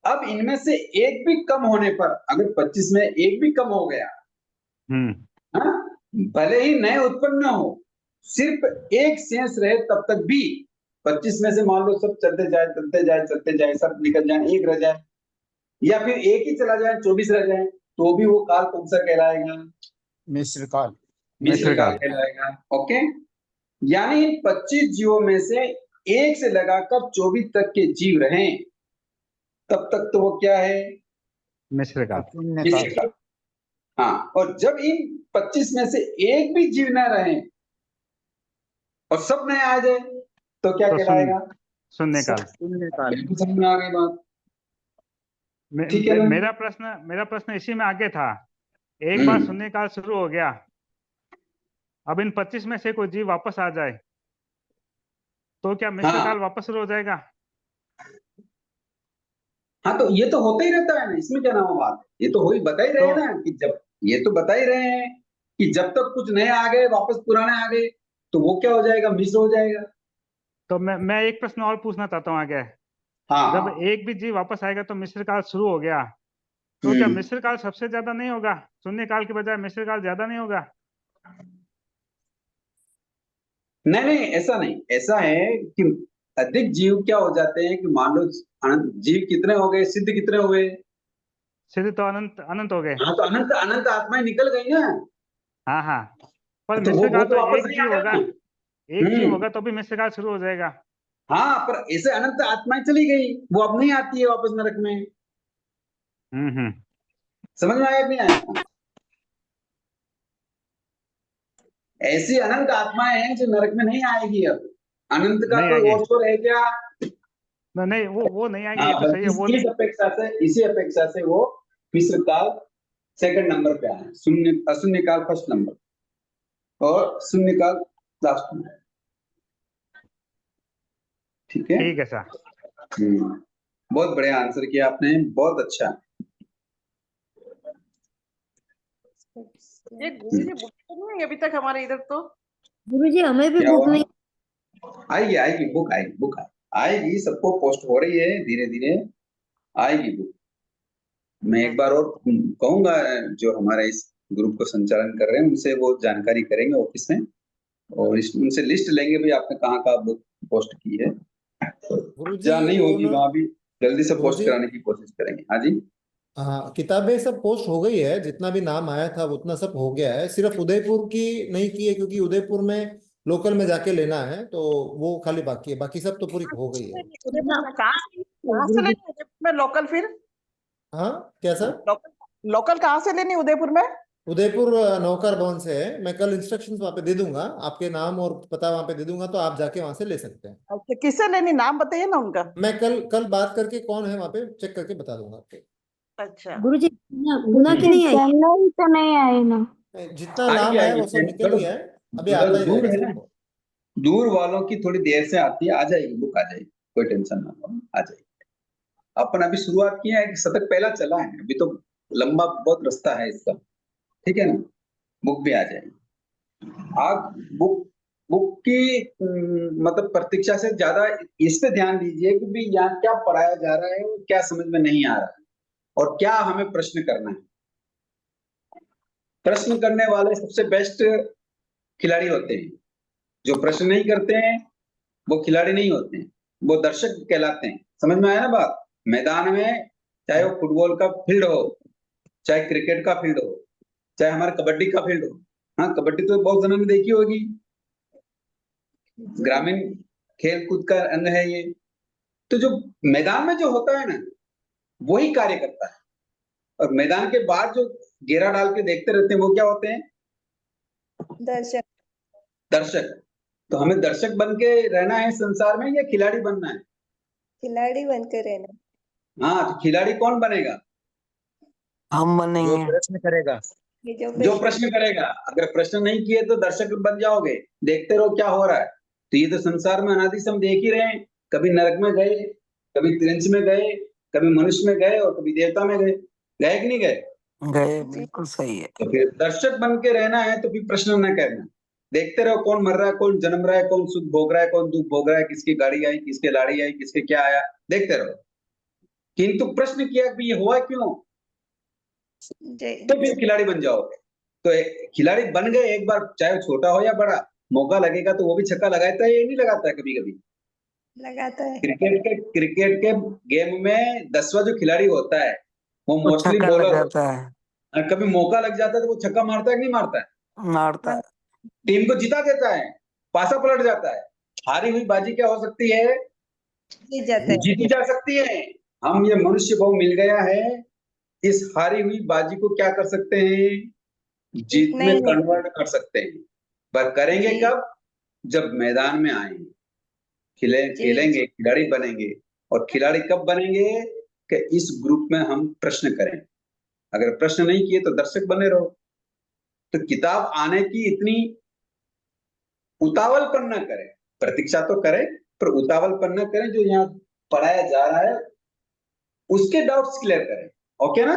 Speaker 2: अब इनमें से एक भी कम होने पर, अगर 25 में एक भी कम हो गया, हाँ, भले ही नए उत्पन्न हो, सिर्फ एक शेष रहे तब तक भी, 25 में से मान लो सब चलते जाए, सब निकल जाए, एक रह जाए, या फिर एक ही चला जाए, 24 रह जाए, तो भी वो काल कौन सा कहलाएगा?
Speaker 3: मिश्र काल।
Speaker 2: मिश्र काल कहलाएगा। ओके, यानी 25 जीवों में से एक से लगाकर 24 तक के जीव रहें, तब तक तो वो क्या है?
Speaker 10: मिश्र काल।
Speaker 2: मिश्र काल। हाँ, और जब इन 25 में से एक भी जीव न रहे और सब नए आ जाए, तो क्या कहलाएगा?
Speaker 10: शून्य काल।
Speaker 2: बिल्कुल समझ में आ गई बात, ठीक है ना?
Speaker 10: मेरा प्रश्न इसी में आगे था। एक बार शून्य काल शुरू हो गया, अब इन 25 में से कोई जीव वापस आ जाए, तो क्या मिश्र काल वापस शुरू हो जाएगा?
Speaker 2: हाँ, तो ये तो होता ही रहता है ना, इसमें क्या नाम बात है, ये तो हो ही बता ही रहे हैं ना कि जब, ये तो बता ही रहे हैं कि जब तक कुछ नए आ गए वापस पुराने आ गए, तो वो क्या हो जाएगा? मिश्र हो जाएगा।
Speaker 10: तो मैं एक प्रश्न और पूछना चाहता हूँ आगे।
Speaker 2: हाँ,
Speaker 10: जब एक भी जीव वापस आएगा तो मिश्र काल शुरू हो गया, तो क्या मिश्र काल सबसे ज्यादा नहीं होगा? शून्य काल के बजाय मिश्र काल ज्यादा नहीं होगा?
Speaker 2: नहीं नहीं, ऐसा नहीं, ऐसा है कि अधिक जीव क्या हो जाते हैं कि मान लो अनंत जीव कितने हो गए, सिद्ध कितने हुए?
Speaker 10: सिद्ध तो अनंत अनंत हो गए।
Speaker 2: हाँ, तो अनंत अनंत आत्माएं निकल गई ना,
Speaker 10: हाँ हाँ, पर
Speaker 2: तो
Speaker 10: मिश्र
Speaker 2: वो
Speaker 10: काल
Speaker 2: तो
Speaker 10: तो
Speaker 2: वापस
Speaker 10: एक
Speaker 2: नहीं
Speaker 10: जीव
Speaker 2: आ
Speaker 10: होगा,
Speaker 2: जाना।
Speaker 10: एक जीव होगा तो भी मिश्र काल शुरू हो जाएगा।
Speaker 2: हाँ, पर ऐसे अनंत आत्माएं चली गई, वो अब नहीं आती है वापस नरक में। समझ में आया कि नहीं आया? ऐसी अनंत आत्माएं हैं जो नरक में नहीं आएगी अब। अनंत का
Speaker 10: नहीं
Speaker 2: कोई
Speaker 10: आएगी।
Speaker 2: और तो रह गया?
Speaker 10: नहीं, वो नहीं आएगी, ये
Speaker 2: हाँ,
Speaker 10: तो सही है। वो
Speaker 2: इसी अपेक्षा से वो मिश्र काल सेकंड नंबर पे आया, शून्य अशून्य काल फर्स्ट नंबर और शून्य काल लास्ट में। ठीक है,
Speaker 10: ठीक है सर।
Speaker 2: बहुत बढ़िया आंसर किया आपने, बहुत अच्छा।
Speaker 11: ये गुरुजी बुक तो नहीं है अभी तक हमारे इधर तो।
Speaker 4: गुरुजी हमें भी
Speaker 2: क्या
Speaker 4: बुक
Speaker 2: हुआ?
Speaker 4: नहीं।
Speaker 2: आएगी आएगी बुक आएगी, बुक आएगी, सबको पोस्ट हो रही है, धीरे धीरे आएगी बुक। मैं एक बार और कहूंगा, जो हमारे इस ग्रुप को संचालन कर रहे हैं उनसे वो जानकारी करेंगे ऑफिस में, और उनसे लिस्ट लेंगे भी आपने कहाँ बुक पोस्ट की है।
Speaker 9: गुरुजी
Speaker 2: जहाँ नहीं होगी
Speaker 9: वो
Speaker 2: वहां भी जल्दी से पोस्ट
Speaker 9: गुरुजी
Speaker 2: कराने की कोशिश करेंगे। हाँ जी,
Speaker 9: हाँ, किताबें सब पोस्ट हो गई है, जितना भी नाम आया था उतना सब हो गया है। सिर्फ उदयपुर की नहीं की है, क्योंकि उदयपुर में लोकल में जाके लेना है, तो वो खाली बाकी है, बाकी सब तो पूरी हो गई है।
Speaker 11: उदयपुर में कहाँ से लेनी उदयपुर में लोकल फिर?
Speaker 9: हाँ क्या सर?
Speaker 11: लोकल कहाँ से लेनी उदयपुर में?
Speaker 9: उदयपुर नौकर भवन से है। मैं कल इंस्ट्रक्शंस वहाँ पे दे दूंगा, आपके नाम और पता वहाँ पे दे दूंगा, तो आप जाके वहाँ से ले सकते हैं।
Speaker 11: अच्छा, किससे लेनी, नाम बताइए ना उनका।
Speaker 9: मैं कल बात करके कौन है वहाँ पे चेक करके बता दूंगा आपको।
Speaker 11: अच्छा
Speaker 4: गुरुजी गुना की नहीं आई?
Speaker 8: चेन्नई तो नहीं आई ना?
Speaker 9: जितना नाम आया वो सब निकल गया है, अभी आता ही
Speaker 2: दूर
Speaker 9: रहेगा
Speaker 2: है ना,
Speaker 9: सबको।
Speaker 2: दूर वालों की थोड़ी देर से आती है, आ जाएगी बुक, आ जाएगी, कोई टेंशन ना लो, आ जाएगी। अपन अभी शुरुआत किए हैं, शतक पहला चला है, अभी तो लंबा बहुत रास्ता है इसका, ठीक है ना। बुक भी आ जाएगी। आप बुक की मतलब प्रतीक्षा से ज्यादा इस पे ध्यान दीजिए कि भी यहाँ क्या पढ़ाया जा रहा है, क्या समझ में नहीं आ रहा है, और क्या हमें प्रश्न करना है। प्रश्न करने वाले सबसे बेस्ट खिलाड़ी होते हैं। जो प्रश्न नहीं करते हैं वो खिलाड़ी नहीं होते हैं, वो दर्शक कहलाते हैं। समझ में आया ना बात? मैदान में चाहे वो फुटबॉल का फील्ड हो, चाहे क्रिकेट का फील्ड हो, चाहे हमारे कबड्डी का फील्ड हो। हाँ, कबड्डी तो बहुत जनों ने देखी होगी, ग्रामीण खेल कूद का अंग है ये। तो जो मैदान में जो होता है ना, वही कार्य करता है, और मैदान के बाद जो घेरा डाल के देखते रहते हैं वो क्या होते हैं?
Speaker 8: दर्शक।
Speaker 2: दर्शक। तो हमें दर्शक बन के रहना है संसार में, या खिलाड़ी बनना है?
Speaker 8: खिलाड़ी बनकर रहना।
Speaker 2: हाँ, तो खिलाड़ी कौन बनेगा?
Speaker 1: हम
Speaker 3: जो
Speaker 1: बनेंगे।
Speaker 3: प्रश्न करेगा।
Speaker 8: ये
Speaker 2: जो प्रश्न करेगा। अगर प्रश्न नहीं किए तो दर्शक बन जाओगे, देखते रहो क्या हो रहा है। तो ये तो संसार में अनादि से हम देख ही रहे हैं, कभी नरक में गए, कभी त्रिंच में गए, कभी मनुष्य में गए, और कभी देवता में गए। गए कि नहीं गए?
Speaker 1: गए, बिल्कुल सही है।
Speaker 2: तो फिर दर्शक बन के रहना है, तो फिर प्रश्न न करना, देखते रहो कौन मर रहा है, कौन जन्म रहा है, कौन सुख भोग रहा है, कौन दुख भोग रहा है, किसकी गाड़ी आई, किसके लाड़ी आई, किसके क्या आया, देखते रहो। किंतु प्रश्न किया कि ये हुआ क्यों, तो फिर खिलाड़ी बन जाओगे। तो खिलाड़ी बन गए एक बार, चाहे छोटा हो या बड़ा, मौका लगेगा तो वो भी छक्का लगाता है, ये नहीं लगाता है कभी कभी?
Speaker 8: लगाता है।
Speaker 2: क्रिकेट के गेम में 10वां जो खिलाड़ी होता है वो
Speaker 1: वो
Speaker 2: मोस्टली
Speaker 1: छक्का
Speaker 2: बॉलर
Speaker 1: लगाता है।
Speaker 2: और कभी मौका लग जाता है तो वो छक्का मारता है कि नहीं मारता है?
Speaker 1: मारता है।
Speaker 2: टीम को जिता देता है, पासा पलट जाता है। हारी हुई बाजी क्या हो सकती है?
Speaker 8: जीत जाता है।
Speaker 2: जीती जा सकती है। हम ये मनुष्य भाव मिल गया है, इस हारी हुई बाजी को क्या कर सकते हैं? जीत में
Speaker 8: नहीं।
Speaker 2: कन्वर्ट कर सकते हैं। पर करेंगे
Speaker 8: जी।
Speaker 2: कब? जब मैदान में आएंगे, खेलेंगे, खिलाड़ी बनेंगे। और खिलाड़ी कब बनेंगे? कि इस ग्रुप में हम प्रश्न करें। अगर प्रश्न नहीं किए तो दर्शक बने रहो। तो किताब आने की इतनी उतावलपन न करें, प्रतीक्षा तो करें पर उतावलपन न करें। जो यहाँ पढ़ाया जा रहा है उसके डाउट्स क्लियर करें, ओके ना?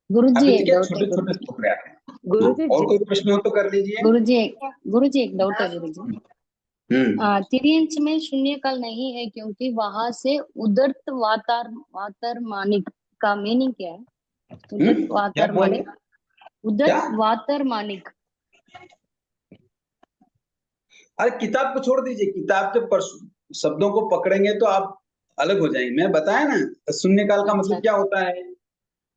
Speaker 12: गुरुजी
Speaker 2: अभी
Speaker 12: एक
Speaker 2: क्या
Speaker 12: डाउट है
Speaker 2: छोटे-छोटे
Speaker 12: गुरुजी।
Speaker 2: टुकड़े आते हैं।
Speaker 7: गुरुजी
Speaker 2: और कोई प्रश्न हो तो कर लीजिए।
Speaker 12: गुरुजी एक डाउट है गुरुजी। तिर्यंच में शून्य काल नहीं है, क्योंकि वहां से उदर्त वातरमानिक का मीनिंग क्या है? उदर्त
Speaker 2: क्या बोल रहे?
Speaker 12: वातरमानिक, उदर्त
Speaker 2: क्या?
Speaker 12: वातरमानिक।
Speaker 2: अरे किताब को छोड़ दीजिए, किताब के शब्दों को पकड़ेंगे तो आप अलग हो जाएंगे। मैं बताया ना, शून्य काल का मतलब क्या होता है?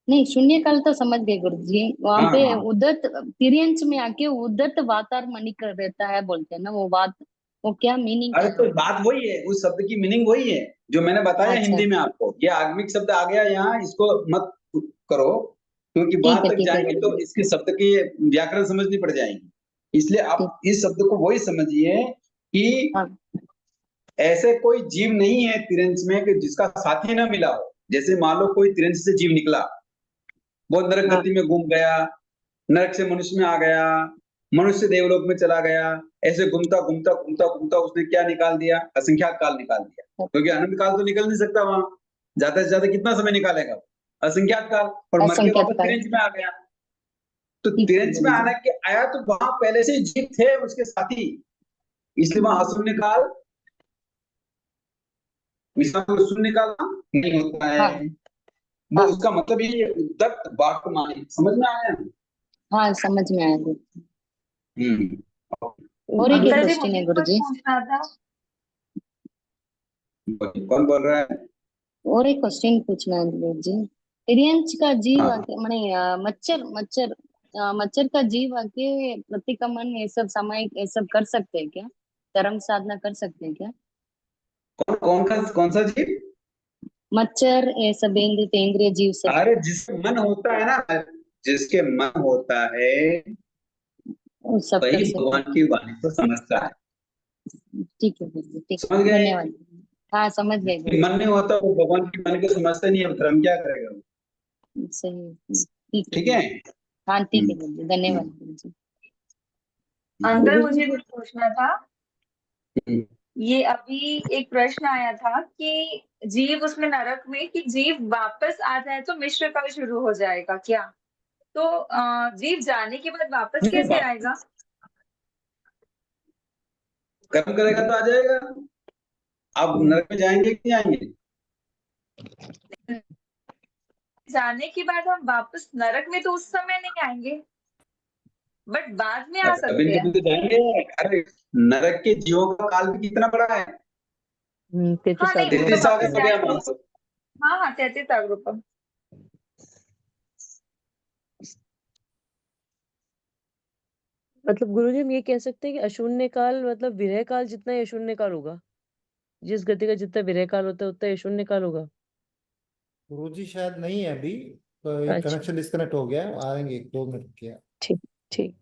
Speaker 12: नहीं, शून्य काल तो समझ गए गुरुजी। वहां
Speaker 2: हाँ,
Speaker 12: पे
Speaker 2: हाँ।
Speaker 12: उदर्त तिर्यंच में आके उदर्त वातरमानिक रहता है बोलते हैं ना, वो क्या मीनिंग
Speaker 2: अरे
Speaker 12: क्या
Speaker 2: तो
Speaker 12: है?
Speaker 2: बात वही है, उस शब्द की मीनिंग वही है जो मैंने बताया
Speaker 12: अच्छा।
Speaker 2: हिंदी में आपको। ये आगमिक शब्द आ गया यहाँ, इसको मत करो, क्योंकि वहां तक
Speaker 12: ठीक है
Speaker 2: जाएंगे तो
Speaker 12: गुरुजी।
Speaker 2: इसके शब्द की व्याकरण समझनी पड़ जाएगी। इसलिए आप इस शब्द को वही समझिए कि ऐसे कोई जीव नहीं है तिरंज में कि जिसका साथी ना मिला हो। जैसे मान लो कोई तिरंज से जीव निकला, वो नरक गति में घूम गया, नरक से मनुष्य में आ गया, मनुष्य देवलोक में चला गया, ऐसे घूमता घूमता घूमता घूमता उसने क्या निकाल दिया? असंख्यात काल निकाल दिया। क्योंकि अनंत काल तो निकल नहीं सकता वहां, ज्यादा से ज्यादा कितना समय निकालेगा? असंख्यात काल। और मर के वापस तिरंज में आ गया। तो तिरंज में आना के आया तो वहां पहले से जीव थे उसके साथी, इसलिए वहां अशून्य काल, शून्य काल नहीं होता है। वो उसका मतलब ये उद्दत वर्तमान, समझ में आया?
Speaker 12: हाँ समझ में आया। और एक
Speaker 6: अंकल जी
Speaker 12: क्वेश्चन है
Speaker 6: मुझे
Speaker 12: गुरु
Speaker 6: कुछ
Speaker 12: जी।
Speaker 6: पूछना था।
Speaker 2: कौन बोल रहा है?
Speaker 12: और एक क्वेश्चन पूछना है गुरु जी। तिर्यंच का जीव
Speaker 2: हाँ।
Speaker 12: आके माने मच्छर का जीव आके प्रतिक्रमण ये सब सामायिक ये सब कर सकते हैं क्या? धर्म साधना कर सकते हैं क्या?
Speaker 2: कौन सा जीव?
Speaker 12: मच्छर ये सब इंद्रिय जीव सब।
Speaker 2: अरे जिसके मन होता है ना, जिसके मन होता है
Speaker 12: वो सब कर
Speaker 2: वही
Speaker 12: सकते
Speaker 2: भगवान की वाणी को समझता है।
Speaker 12: हैं। ठीक है गुरु जी, ठीक
Speaker 2: समझ गए?
Speaker 12: धन्यवाद। हाँ समझ गए गुरु
Speaker 2: मन नहीं होता वो भगवान की वाणी को समझता नहीं है, धर्म क्या करेगा वो?
Speaker 12: जी। सही, ठीक है
Speaker 2: ठीक है।
Speaker 12: हाँ ठीक है गुरु जी, धन्यवाद गुरु जी।
Speaker 6: अंकल मुझे कुछ पूछना था।
Speaker 2: हम्म।
Speaker 6: ये अभी एक प्रश्न आया था कि जीव उसमें नरक में कि जीव वापस आ जाए तो मिश्र काल शुरू हो जाएगा क्या? तो जीव जाने के बाद वापस कैसे आएगा?
Speaker 2: कर्म करेगा तो आ जाएगा। आप नरक में जाएंगे कि नहीं आएंगे?
Speaker 6: जाने के बाद हम वापस नरक में तो उस समय नहीं आएंगे, बट बाद में आ
Speaker 2: कभी
Speaker 6: सकते
Speaker 2: न
Speaker 6: हैं।
Speaker 2: कभी तो जाएंगे। अरे नरक के जीवों का काल भी कितना बड़ा है?
Speaker 6: हाँ नहीं, वो तो
Speaker 2: 33 साल
Speaker 6: वापस
Speaker 2: हो गया
Speaker 6: जाएंगे।
Speaker 2: मान लो।
Speaker 6: हाँ हाँ 33 अग्रुपम।
Speaker 7: मतलब गुरुजी हम ये कह सकते हैं कि अशून्य काल मतलब विरह काल जितना ही अशून्य काल होगा, जिस गति का जितना विरह काल होता है उतना ही अशून्य काल होगा।
Speaker 9: गुरु जी शायद नहीं है अभी, तो
Speaker 7: अच्छा
Speaker 9: कनेक्शन डिस्कनेक्ट हो गया है, आएंगे 1-2 मिनट किया।
Speaker 7: ठीक ठीक।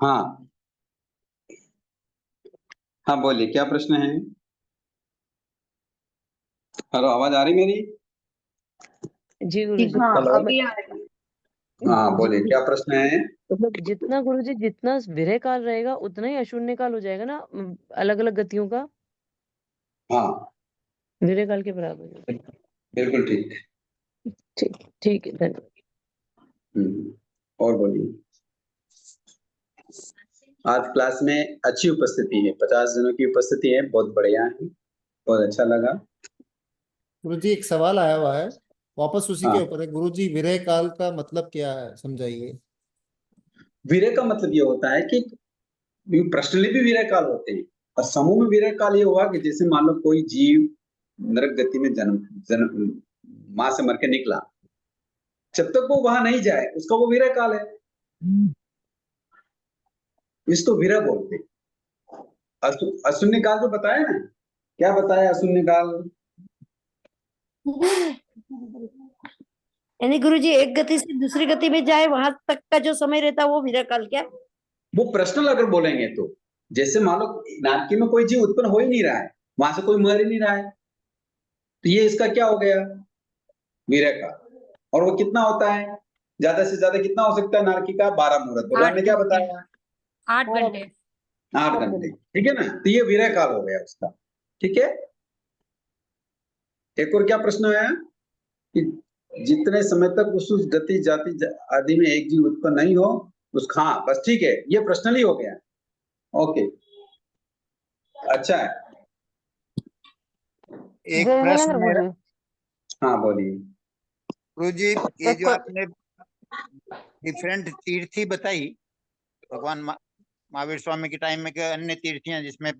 Speaker 2: हाँ हाँ बोलिए, क्या प्रश्न है? हेलो, आवाज आ रही मेरी?
Speaker 7: जी गुरुजी।
Speaker 6: हाँ
Speaker 2: हेलो।
Speaker 6: अभी आ रही है।
Speaker 2: हाँ बोलिए, क्या प्रश्न है?
Speaker 7: मतलब जितना गुरुजी जितना विरह काल रहेगा उतना ही अशून्य काल हो जाएगा ना, अलग अलग गतियों का
Speaker 2: हाँ
Speaker 7: विरह काल के बराबर।
Speaker 2: बिल्कुल ठीक।
Speaker 7: ठीक ठीक है, धन्यवाद।
Speaker 2: और बोलिए। आज क्लास में अच्छी उपस्थिति है, 50 जनों की उपस्थिति है, बहुत बढ़िया है, बहुत अच्छा लगा।
Speaker 9: गुरु जी एक सवाल आया हुआ है, वापस उसी के
Speaker 2: हाँ।
Speaker 9: ऊपर है। गुरु जी विरह काल का मतलब क्या है, समझाइए।
Speaker 2: विरह का मतलब ये होता है कि पर्सनली भी विरह काल होते हैं, और समूह में विरह काल ये हुआ कि जैसे मान लो कोई जीव नरक गति में जन्म मां से मर के निकला, जब तक वो वहां नहीं जाए उसका वो विरह काल है, इसको विरह बोलते हैं। अशून्य काल जो बताया ना, क्या बताया अशून्य काल?
Speaker 13: यानी गुरुजी एक गति से दूसरी गति में जाए वहां तक का जो समय रहता है वो विरह काल क्या?
Speaker 2: वो पर्सनल अगर बोलेंगे तो, जैसे मान लो नाटकी में कोई जीव उत्पन्न हो ही नहीं रहा है, वहां से कोई मर ही नहीं रहा है, तो ये इसका क्या हो गया? विरह का। और वो कितना होता है? ज्यादा से ज्यादा कितना हो सकता है नारकी का? 12 मुहूर्त। भगवान ने क्या बताया?
Speaker 4: 8 घंटे।
Speaker 2: 8 घंटे। ठीक है ना, तो ये विरह काल हो गया उसका। ठीक है। एक और क्या प्रश्न आया कि जितने समय तक उस गति जाति आदि में एक जीव उत्पन्न नहीं हो उस, हाँ बस ठीक है, ये पर्सनली हो गया। ओके अच्छा है।
Speaker 3: एक प्रश्न मेरा।
Speaker 2: हाँ बोलिए।
Speaker 3: गुरु जी ये जो आपने डिफरेंट तीर्थी बताई भगवान महावीर स्वामी के टाइम में, के अन्य तीर्थियां जिसमें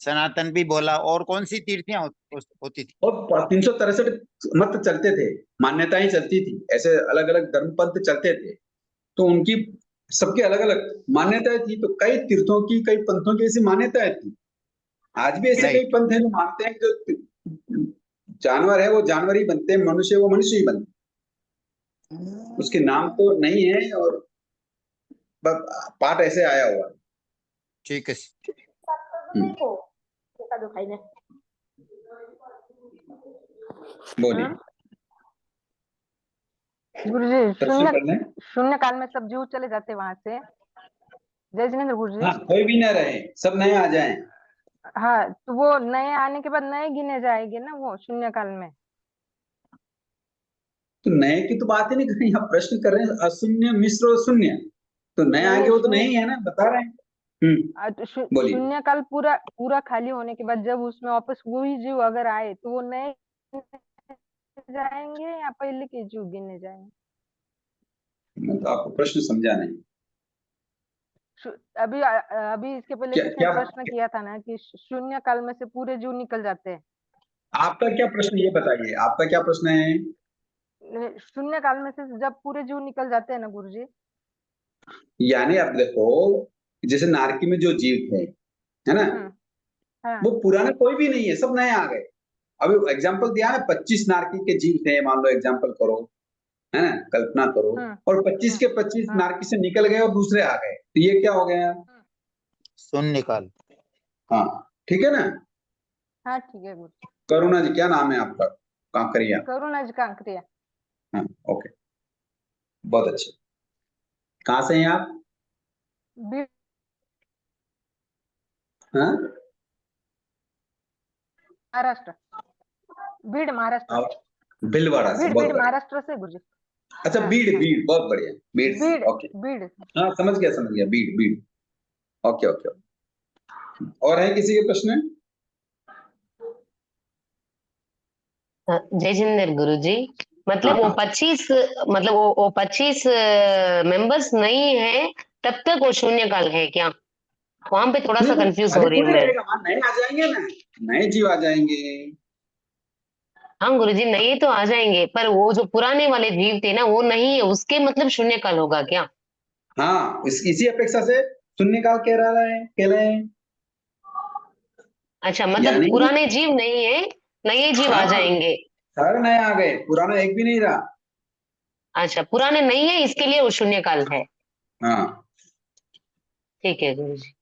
Speaker 3: सनातन भी बोला, और कौन सी तीर्थियां होती थी?
Speaker 2: और 363 मत चलते थे, मान्यताएं चलती थी, ऐसे अलग अलग धर्म पंथ चलते थे, तो उनकी सबके अलग अलग मान्यताएं थी। तो कई तीर्थों की, कई पंथों की ऐसी मान्यताएं थी। आज भी ऐसे कई पंथ हैं जो मानते हैं कि जो जानवर है वो जानवर ही बनते हैं, मनुष्य वो मनुष्य ही बनते हैं। उसके नाम तो नहीं है, और पाठ ऐसे आया हुआ है।
Speaker 3: ठीक है।
Speaker 2: बोलिए।
Speaker 14: गुरुजी, शून्य काल में सब जीव चले जाते वहां से। जय जिनेन्द्र गुरुजी।
Speaker 2: हाँ, कोई भी न रहे, सब नए आ जाएं।
Speaker 14: हाँ, तो वो नए आने के बाद नए गिने जाएंगे ना वो शून्य काल में।
Speaker 2: तो नए की तो बात ही नहीं कर रही, आप प्रश्न कर रहे हैं अशून्य मिश्र और शून्य, तो नए आगे वो तो नहीं है ना, बता रहे हैं।
Speaker 14: तो
Speaker 2: बोलिए।
Speaker 14: शून्य काल पूरा खाली होने के बाद जब उसमें वापस वही जीव अगर आए तो वो नए जाएंगे या पहले के जीव गिने जाएंगे?
Speaker 2: मैं तो आपको प्रश्न समझा नहीं।
Speaker 14: अभी इसके पहले किसने प्रश्न किया था ना कि शून्य काल में से पूरे जीव निकल जाते हैं।
Speaker 2: आपका क्या प्रश्न, ये बताइए, आपका क्या प्रश्न है?
Speaker 14: शून्य काल में से जब पूरे जीव निकल जाते हैं ना गुरुजी,
Speaker 2: यानी आप देखो, जैसे नारकी में जो जीव थे, है ना,
Speaker 14: हाँ।
Speaker 2: वो पुराना कोई भी नहीं है, सब नए आ गए। अभी एग्जाम्पल दिया है, 25 नारकी के जीव थे, मान लो एग्जाम्पल करो, है ना, कल्पना करो, और 25 के 25 नारकी से निकल गए और दूसरे आ गए, तो ये क्या हो गया?
Speaker 3: शून्य काल।
Speaker 2: हाँ, ठीक है ना।
Speaker 14: हाँ ठीक है गुरु।
Speaker 2: करुणा जी, क्या नाम है आपका? कांकरिया।
Speaker 14: करुणा जी कांकरिया।
Speaker 2: हाँ, ओके, बहुत अच्छे। कहाँ से हैं आप? हाँ,
Speaker 14: महाराष्ट्र, बीड़ महाराष्ट्र।
Speaker 2: भीलवाड़ा से,
Speaker 14: बीड़ महाराष्ट्र से गुरुजी।
Speaker 2: अच्छा, बीड़, बहुत बढ़िया, बीड़ से, ओके।
Speaker 14: बीड़।
Speaker 2: हाँ, समझ गया, बीड़, ओके ओके। और है किसी के प्रश्न?
Speaker 15: जय जिनेन्द्र गुरुजी, मतलब वो 25 मतलब वो 25 मेंबर्स नहीं है, तब तक वो शून्य काल है क्या? वहां पे थोड़ा सा कंफ्यूज हो रही हूँ मैं।
Speaker 2: नए आ जाएंगे ना, नए जीव आ जाएंगे।
Speaker 15: हाँ गुरुजी, नए तो आ जाएंगे, पर वो जो पुराने वाले जीव थे ना वो नहीं है, उसके मतलब शून्य काल होगा क्या?
Speaker 2: हाँ, इसी अपेक्षा से शून्य काल कह रहे हैं।
Speaker 15: अच्छा, मतलब पुराने जीव नहीं है, नए जीव आ जाएंगे।
Speaker 2: सारे नए आ गए, पुराना एक भी नहीं रहा।
Speaker 15: अच्छा, पुराने नहीं है, इसके लिए वो शून्य काल है।
Speaker 2: हाँ,
Speaker 15: ठीक है गुरुजी।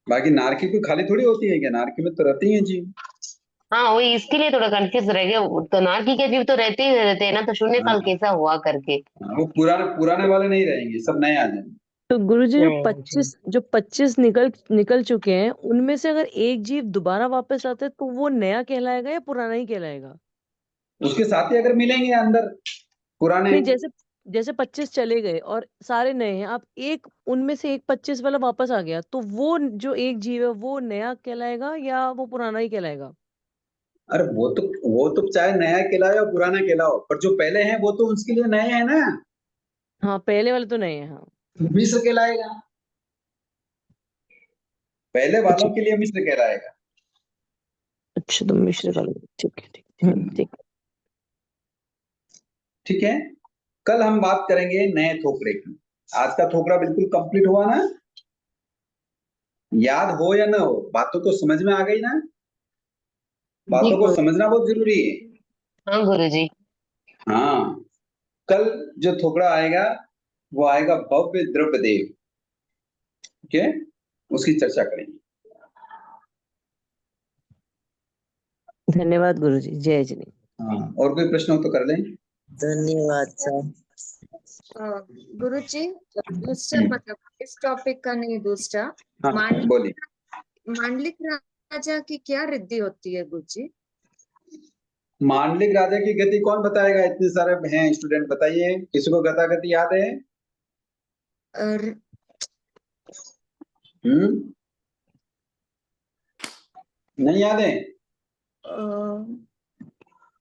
Speaker 2: बाकी नारकी कोई खाली थोड़ी होती है क्या? नारकी में तो रहती हैं जीव।
Speaker 15: हाँ, वही इसके लिए थोड़ा कंफ्यूज रह गया। तो नारकी के जीव तो रहते ही रहते हैं ना, तो शून्य काल कैसा हुआ करके।
Speaker 2: वो पुराने वाले नहीं रहेंगे, सब नए आ जाएंगे।
Speaker 7: तो गुरुजी जो 25 निकल चुके हैं, उनमें से अगर एक जीव दोबारा वापस आता है तो वो नया कहलाएगा या पुराना ही कहलाएगा?
Speaker 2: उसके साथ ही अगर मिलेंगे अंदर पुराने।
Speaker 7: नहीं, जैसे 25 चले गए और सारे नए हैं, आप एक उनमें से एक 25 वाला वापस आ गया, तो वो जो एक जीव है वो नया कहलाएगा या वो पुराना ही कहलाएगा?
Speaker 2: अरे वो तो चाहे नया कहलाओ या पुराना कहलाओ, पर जो पहले हैं वो तो उसके लिए नए हैं ना।
Speaker 7: हाँ, पहले वाले तो नए हैं। हाँ,
Speaker 2: मिश्र कहलाएगा, पहले वालों के लिए मिश्र कहलाएगा।
Speaker 7: अच्छा, तो मिश्र काल, ठीक है,
Speaker 2: ठीक है। कल हम बात करेंगे नए थोकड़े की। आज का थोकड़ा बिल्कुल कंप्लीट हुआ ना? याद हो या ना हो, बातों को समझ में आ गई ना? बातों को समझना बहुत जरूरी है।
Speaker 15: हाँ गुरुजी।
Speaker 2: हाँ, कल जो थोकड़ा आएगा वो आएगा भव्य द्रव्यदेव। ठीक है, उसकी चर्चा करेंगे।
Speaker 7: धन्यवाद गुरुजी, जय जिनेन्द्र।
Speaker 2: हाँ, और कोई प्रश्न हो तो कर लें।
Speaker 1: धन्यवाद सर।
Speaker 8: गुरुजी, दूसरा मतलब इस टॉपिक का नहीं, दूसरा
Speaker 2: बोलिए।
Speaker 8: मांडलिक राजा की क्या रिद्धि होती है गुरुजी?
Speaker 2: मांडलिक राजा की गति कौन बताएगा? इतने सारे हैं स्टूडेंट, बताइए, किसी को गता गति याद है? नहीं याद है?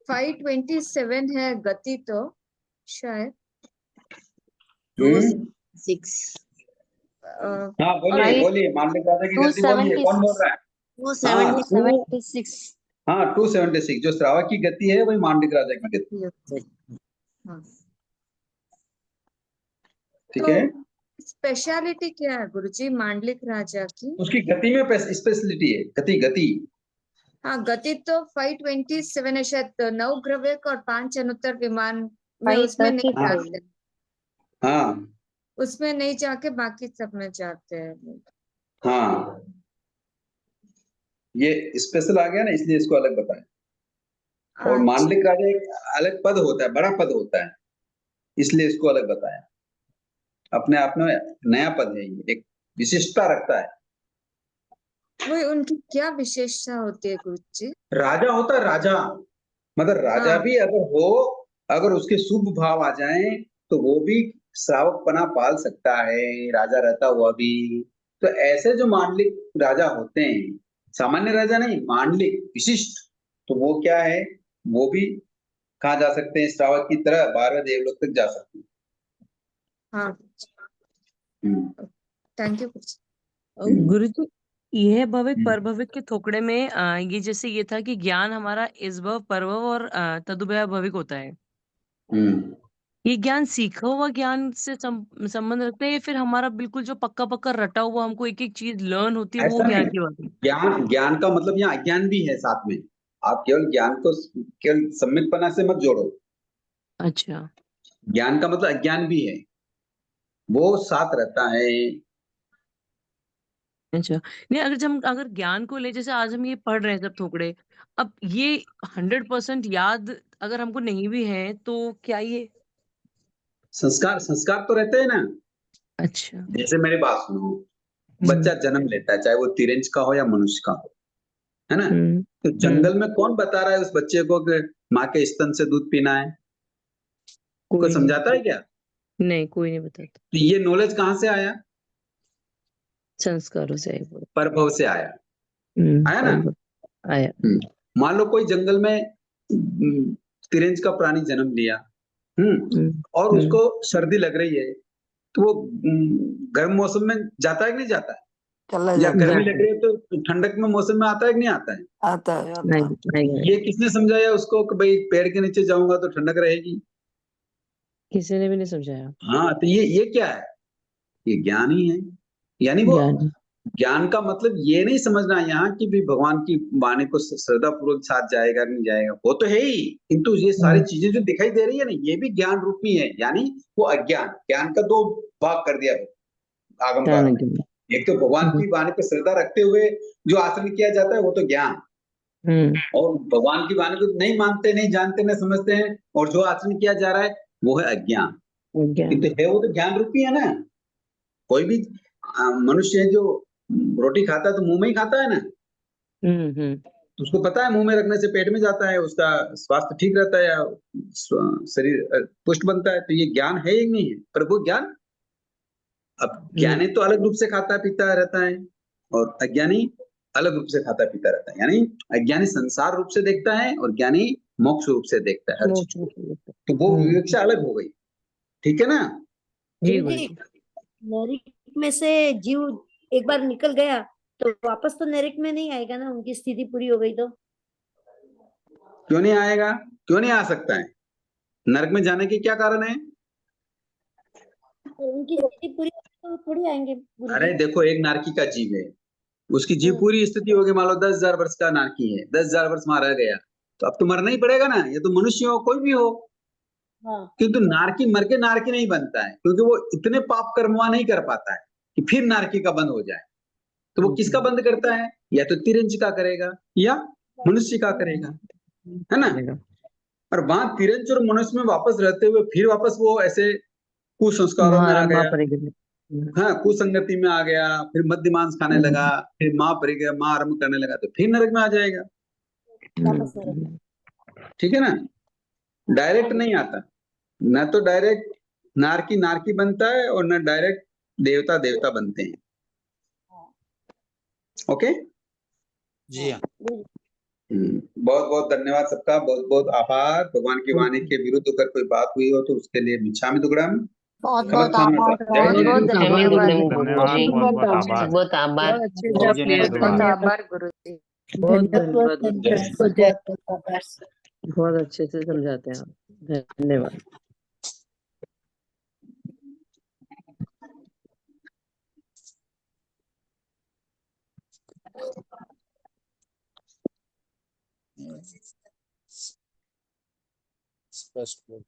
Speaker 8: 527 है गति तो शायद।
Speaker 1: 6
Speaker 2: हाँ बोलिए
Speaker 12: Right.
Speaker 2: बोलिए, मांडलिक राजा की गति बोलिए, कौन बोल रहा है? हाँ
Speaker 12: 276
Speaker 2: हाँ 276 जो श्रावक की गति है वही मांडलिक राजा की गति है। ठीक है,
Speaker 8: स्पेशलिटी क्या है गुरुजी मांडलिक राजा की?
Speaker 2: उसकी गति में स्पेशलिटी है, गति गति।
Speaker 8: हाँ गति तो 527 है शायद, 9 ग्रवेक और 5 अनुत्तर विमान में उसमें नहीं
Speaker 12: 535
Speaker 8: जाते,
Speaker 2: हाँ
Speaker 8: उसमें नहीं जाके बाकी सब में जाते हैं।
Speaker 2: हाँ ये स्पेशल आ गया ना, इसलिए इसको अलग बताया। और
Speaker 8: अच्छा।
Speaker 2: मांडलिक राजा एक अलग पद होता है, बड़ा पद होता है, इसलिए इसको अलग बताया। अपने आप में नया पद है, ये एक विशिष्टता रखता है।
Speaker 8: वो उनकी क्या विशेषता होती है गुरुजी?
Speaker 2: राजा होता है राजा, मतलब राजा
Speaker 8: हाँ।
Speaker 2: भी अगर हो, अगर उसके शुभ भाव आ जाएं तो वो भी श्रावकपना पाल सकता है, राजा रहता हुआ भी। तो ऐसे जो मांडलिक राजा होते हैं, सामान्य राजा नहीं, मांडलिक विशिष्ट, तो वो क्या है, वो भी कहाँ जा सकते हैं, श्रावक की तरह 12 देवलोक तक जा सकते हैं।
Speaker 8: हाँ थैंक यू
Speaker 7: गुरुजी, यह भविक परभविक के थोकड़े में ये जैसे ये था कि ज्ञान हमारा इसभव परभव और तदुभय भविक होता है। ये ज्ञान सीखा हुआ ज्ञान से संबंध रखता है या फिर हमारा बिल्कुल जो पक्का पक्का रटा हुआ हमको एक एक चीज लर्न होती है वो
Speaker 2: ऐसा
Speaker 7: ज्ञान
Speaker 2: नहीं,
Speaker 7: की बात है?
Speaker 2: ज्ञान ज्ञान का मतलब यहाँ अज्ञान भी है साथ में। आप केवल ज्ञान को केवल सम्यकपना से मत जोड़ो।
Speaker 7: अच्छा,
Speaker 2: ज्ञान का मतलब अज्ञान भी है, वो साथ रहता है।
Speaker 7: अच्छा। नहीं, अगर ज्ञान को ले, जैसे आज हम ये पढ़ रहे हैं सब थोकड़े, अब ये 100% याद अगर हमको नहीं भी है तो क्या ये?
Speaker 2: संस्कार संस्कार तो रहते हैं ना।
Speaker 7: अच्छा।
Speaker 2: जैसे मेरी बात सुनो, बच्चा जन्म लेता है, चाहे वो तिरंज का हो या मनुष्य का हो, है ना। तो जंगल में कौन बता रहा है उस बच्चे को कि माँ के स्तन से दूध पीना है? कोई समझाता है क्या?
Speaker 7: नहीं, कोई नहीं बताता।
Speaker 2: तो ये नॉलेज कहाँ से आया?
Speaker 7: संस्कारों से आया।
Speaker 2: परभव से आया, आया ना।
Speaker 7: आया।
Speaker 2: मान लो कोई जंगल में तिरंज का प्राणी जन्म लिया, और उसको सर्दी लग रही है, तो वो गर्म मौसम में जाता है कि नहीं जाता है? या गर्मी लग रही है तो ठंडक में मौसम में आता है कि नहीं आता है?
Speaker 13: आता है।
Speaker 2: ये किसने समझाया उसको कि भाई पेड़ के नीचे जाऊंगा तो ठंडक रहेगी?
Speaker 7: किसी ने भी नहीं समझाया।
Speaker 2: हाँ, तो ये क्या है? ये ज्ञान ही है। यानी वो ज्ञान का मतलब ये नहीं समझना यहाँ कि भी भगवान की वाणी को श्रद्धा पूर्वक साथ जाएगा नहीं जाएगा, वो तो है ही, किंतु ये सारी चीजें जो दिखाई दे रही है ना, ये भी ज्ञान रूप में है। यानी वो अज्ञान, ज्ञान का दो भाग कर दिया आगमकार ने। एक तो भगवान की वाणी पर श्रद्धा रखते हुए जो आचरण किया जाता है वो तो ज्ञान, और भगवान की वाणी को नहीं मानते, नहीं जानते, नहीं समझते हैं, और जो आचरण किया जा रहा है वो है अज्ञान। किंतु है वो तो ज्ञान रूपी है ना। कोई भी मनुष्य है जो रोटी खाता है तो मुंह में ही खाता है ना। तो उसको पता है मुंह में रखने से पेट में जाता है, उसका स्वास्थ्य ठीक रहता है या शरीर पुष्ट बनता है। तो ये ज्ञान है ही नहीं है, पर वो ज्ञान, अब ज्ञानी तो अलग रूप से खाता पीता रहता है और अज्ञानी अलग रूप से खाता पीता रहता है। यानी अज्ञानी संसार रूप से देखता है और ज्ञानी मोक्ष रूप से देखता है हर चीज को। तो वो विवेक्षा अलग हो गई, ठीक है ना।
Speaker 13: जी नरक में से जीव एक बार निकल गया तो वापस तो नरक में नहीं आएगा ना, उनकी स्थिति पूरी हो गई तो?
Speaker 2: क्यों नहीं आएगा, क्यों नहीं आ सकता है? नरक में जाने के क्या कारण है?
Speaker 13: तो उनकी स्थिति पूरी तो थोड़ी आएंगे।
Speaker 2: अरे देखो, एक नारकी का जीव है, उसकी जीव पूरी स्थिति होगी, मान लो 10,000 वर्ष का नारकी है, 10,000 वर्ष वहां रह गया, तो अब तो मरना ही पड़ेगा ना, ये तो मनुष्य हो कोई भी हो। किंतु नारकी मर के नारकी नहीं बनता है, क्योंकि वो इतने पाप कर्मवा नहीं कर पाता है कि फिर नारकी का बंद हो जाए। तो वो किसका बंद करता है? या तो तिरंज का करेगा या मनुष्य का करेगा, है ना। और वहां तिरंज और मनुष्य में वापस रहते हुए फिर वापस वो ऐसे कुसंस्कारों में आ गया, हाँ, कुसंगति में आ गया, फिर मद्य मांस खाने लगा, फिर माँ पड़ गया, माँ आरम्भ करने लगा, तो फिर नरक में आ जाएगा। ठीक है ना। डायरेक्ट नहीं आता, न तो डायरेक्ट नारकी नारकी बनता है और न डायरेक्ट देवता देवता बनते हैं। ओके
Speaker 3: जी हाँ।
Speaker 2: बहुत बहुत धन्यवाद सबका, बहुत बहुत आभार। भगवान की वाणी के विरुद्ध अगर कोई बात हुई हो तो उसके लिए मिच्छामि दुक्कडम।
Speaker 12: बहुत
Speaker 2: समझ
Speaker 12: बहुत आभार
Speaker 2: जय
Speaker 12: बहुत बहुत
Speaker 15: क्षमी
Speaker 12: धन्यवाद
Speaker 15: गुरुजी
Speaker 10: बहुत बहुत आभार
Speaker 15: बहुत आभार
Speaker 7: बहुत अच्छे से आप क्लियर कर
Speaker 8: बहुत
Speaker 7: दिया।
Speaker 8: आभार गुरु जी।
Speaker 7: बहुत धन्यवाद गुरु जी।
Speaker 13: धन्यवाद
Speaker 7: बहुत अच्छे से समझाते हैं आप। धन्यवाद।
Speaker 3: स्पष्ट बोल।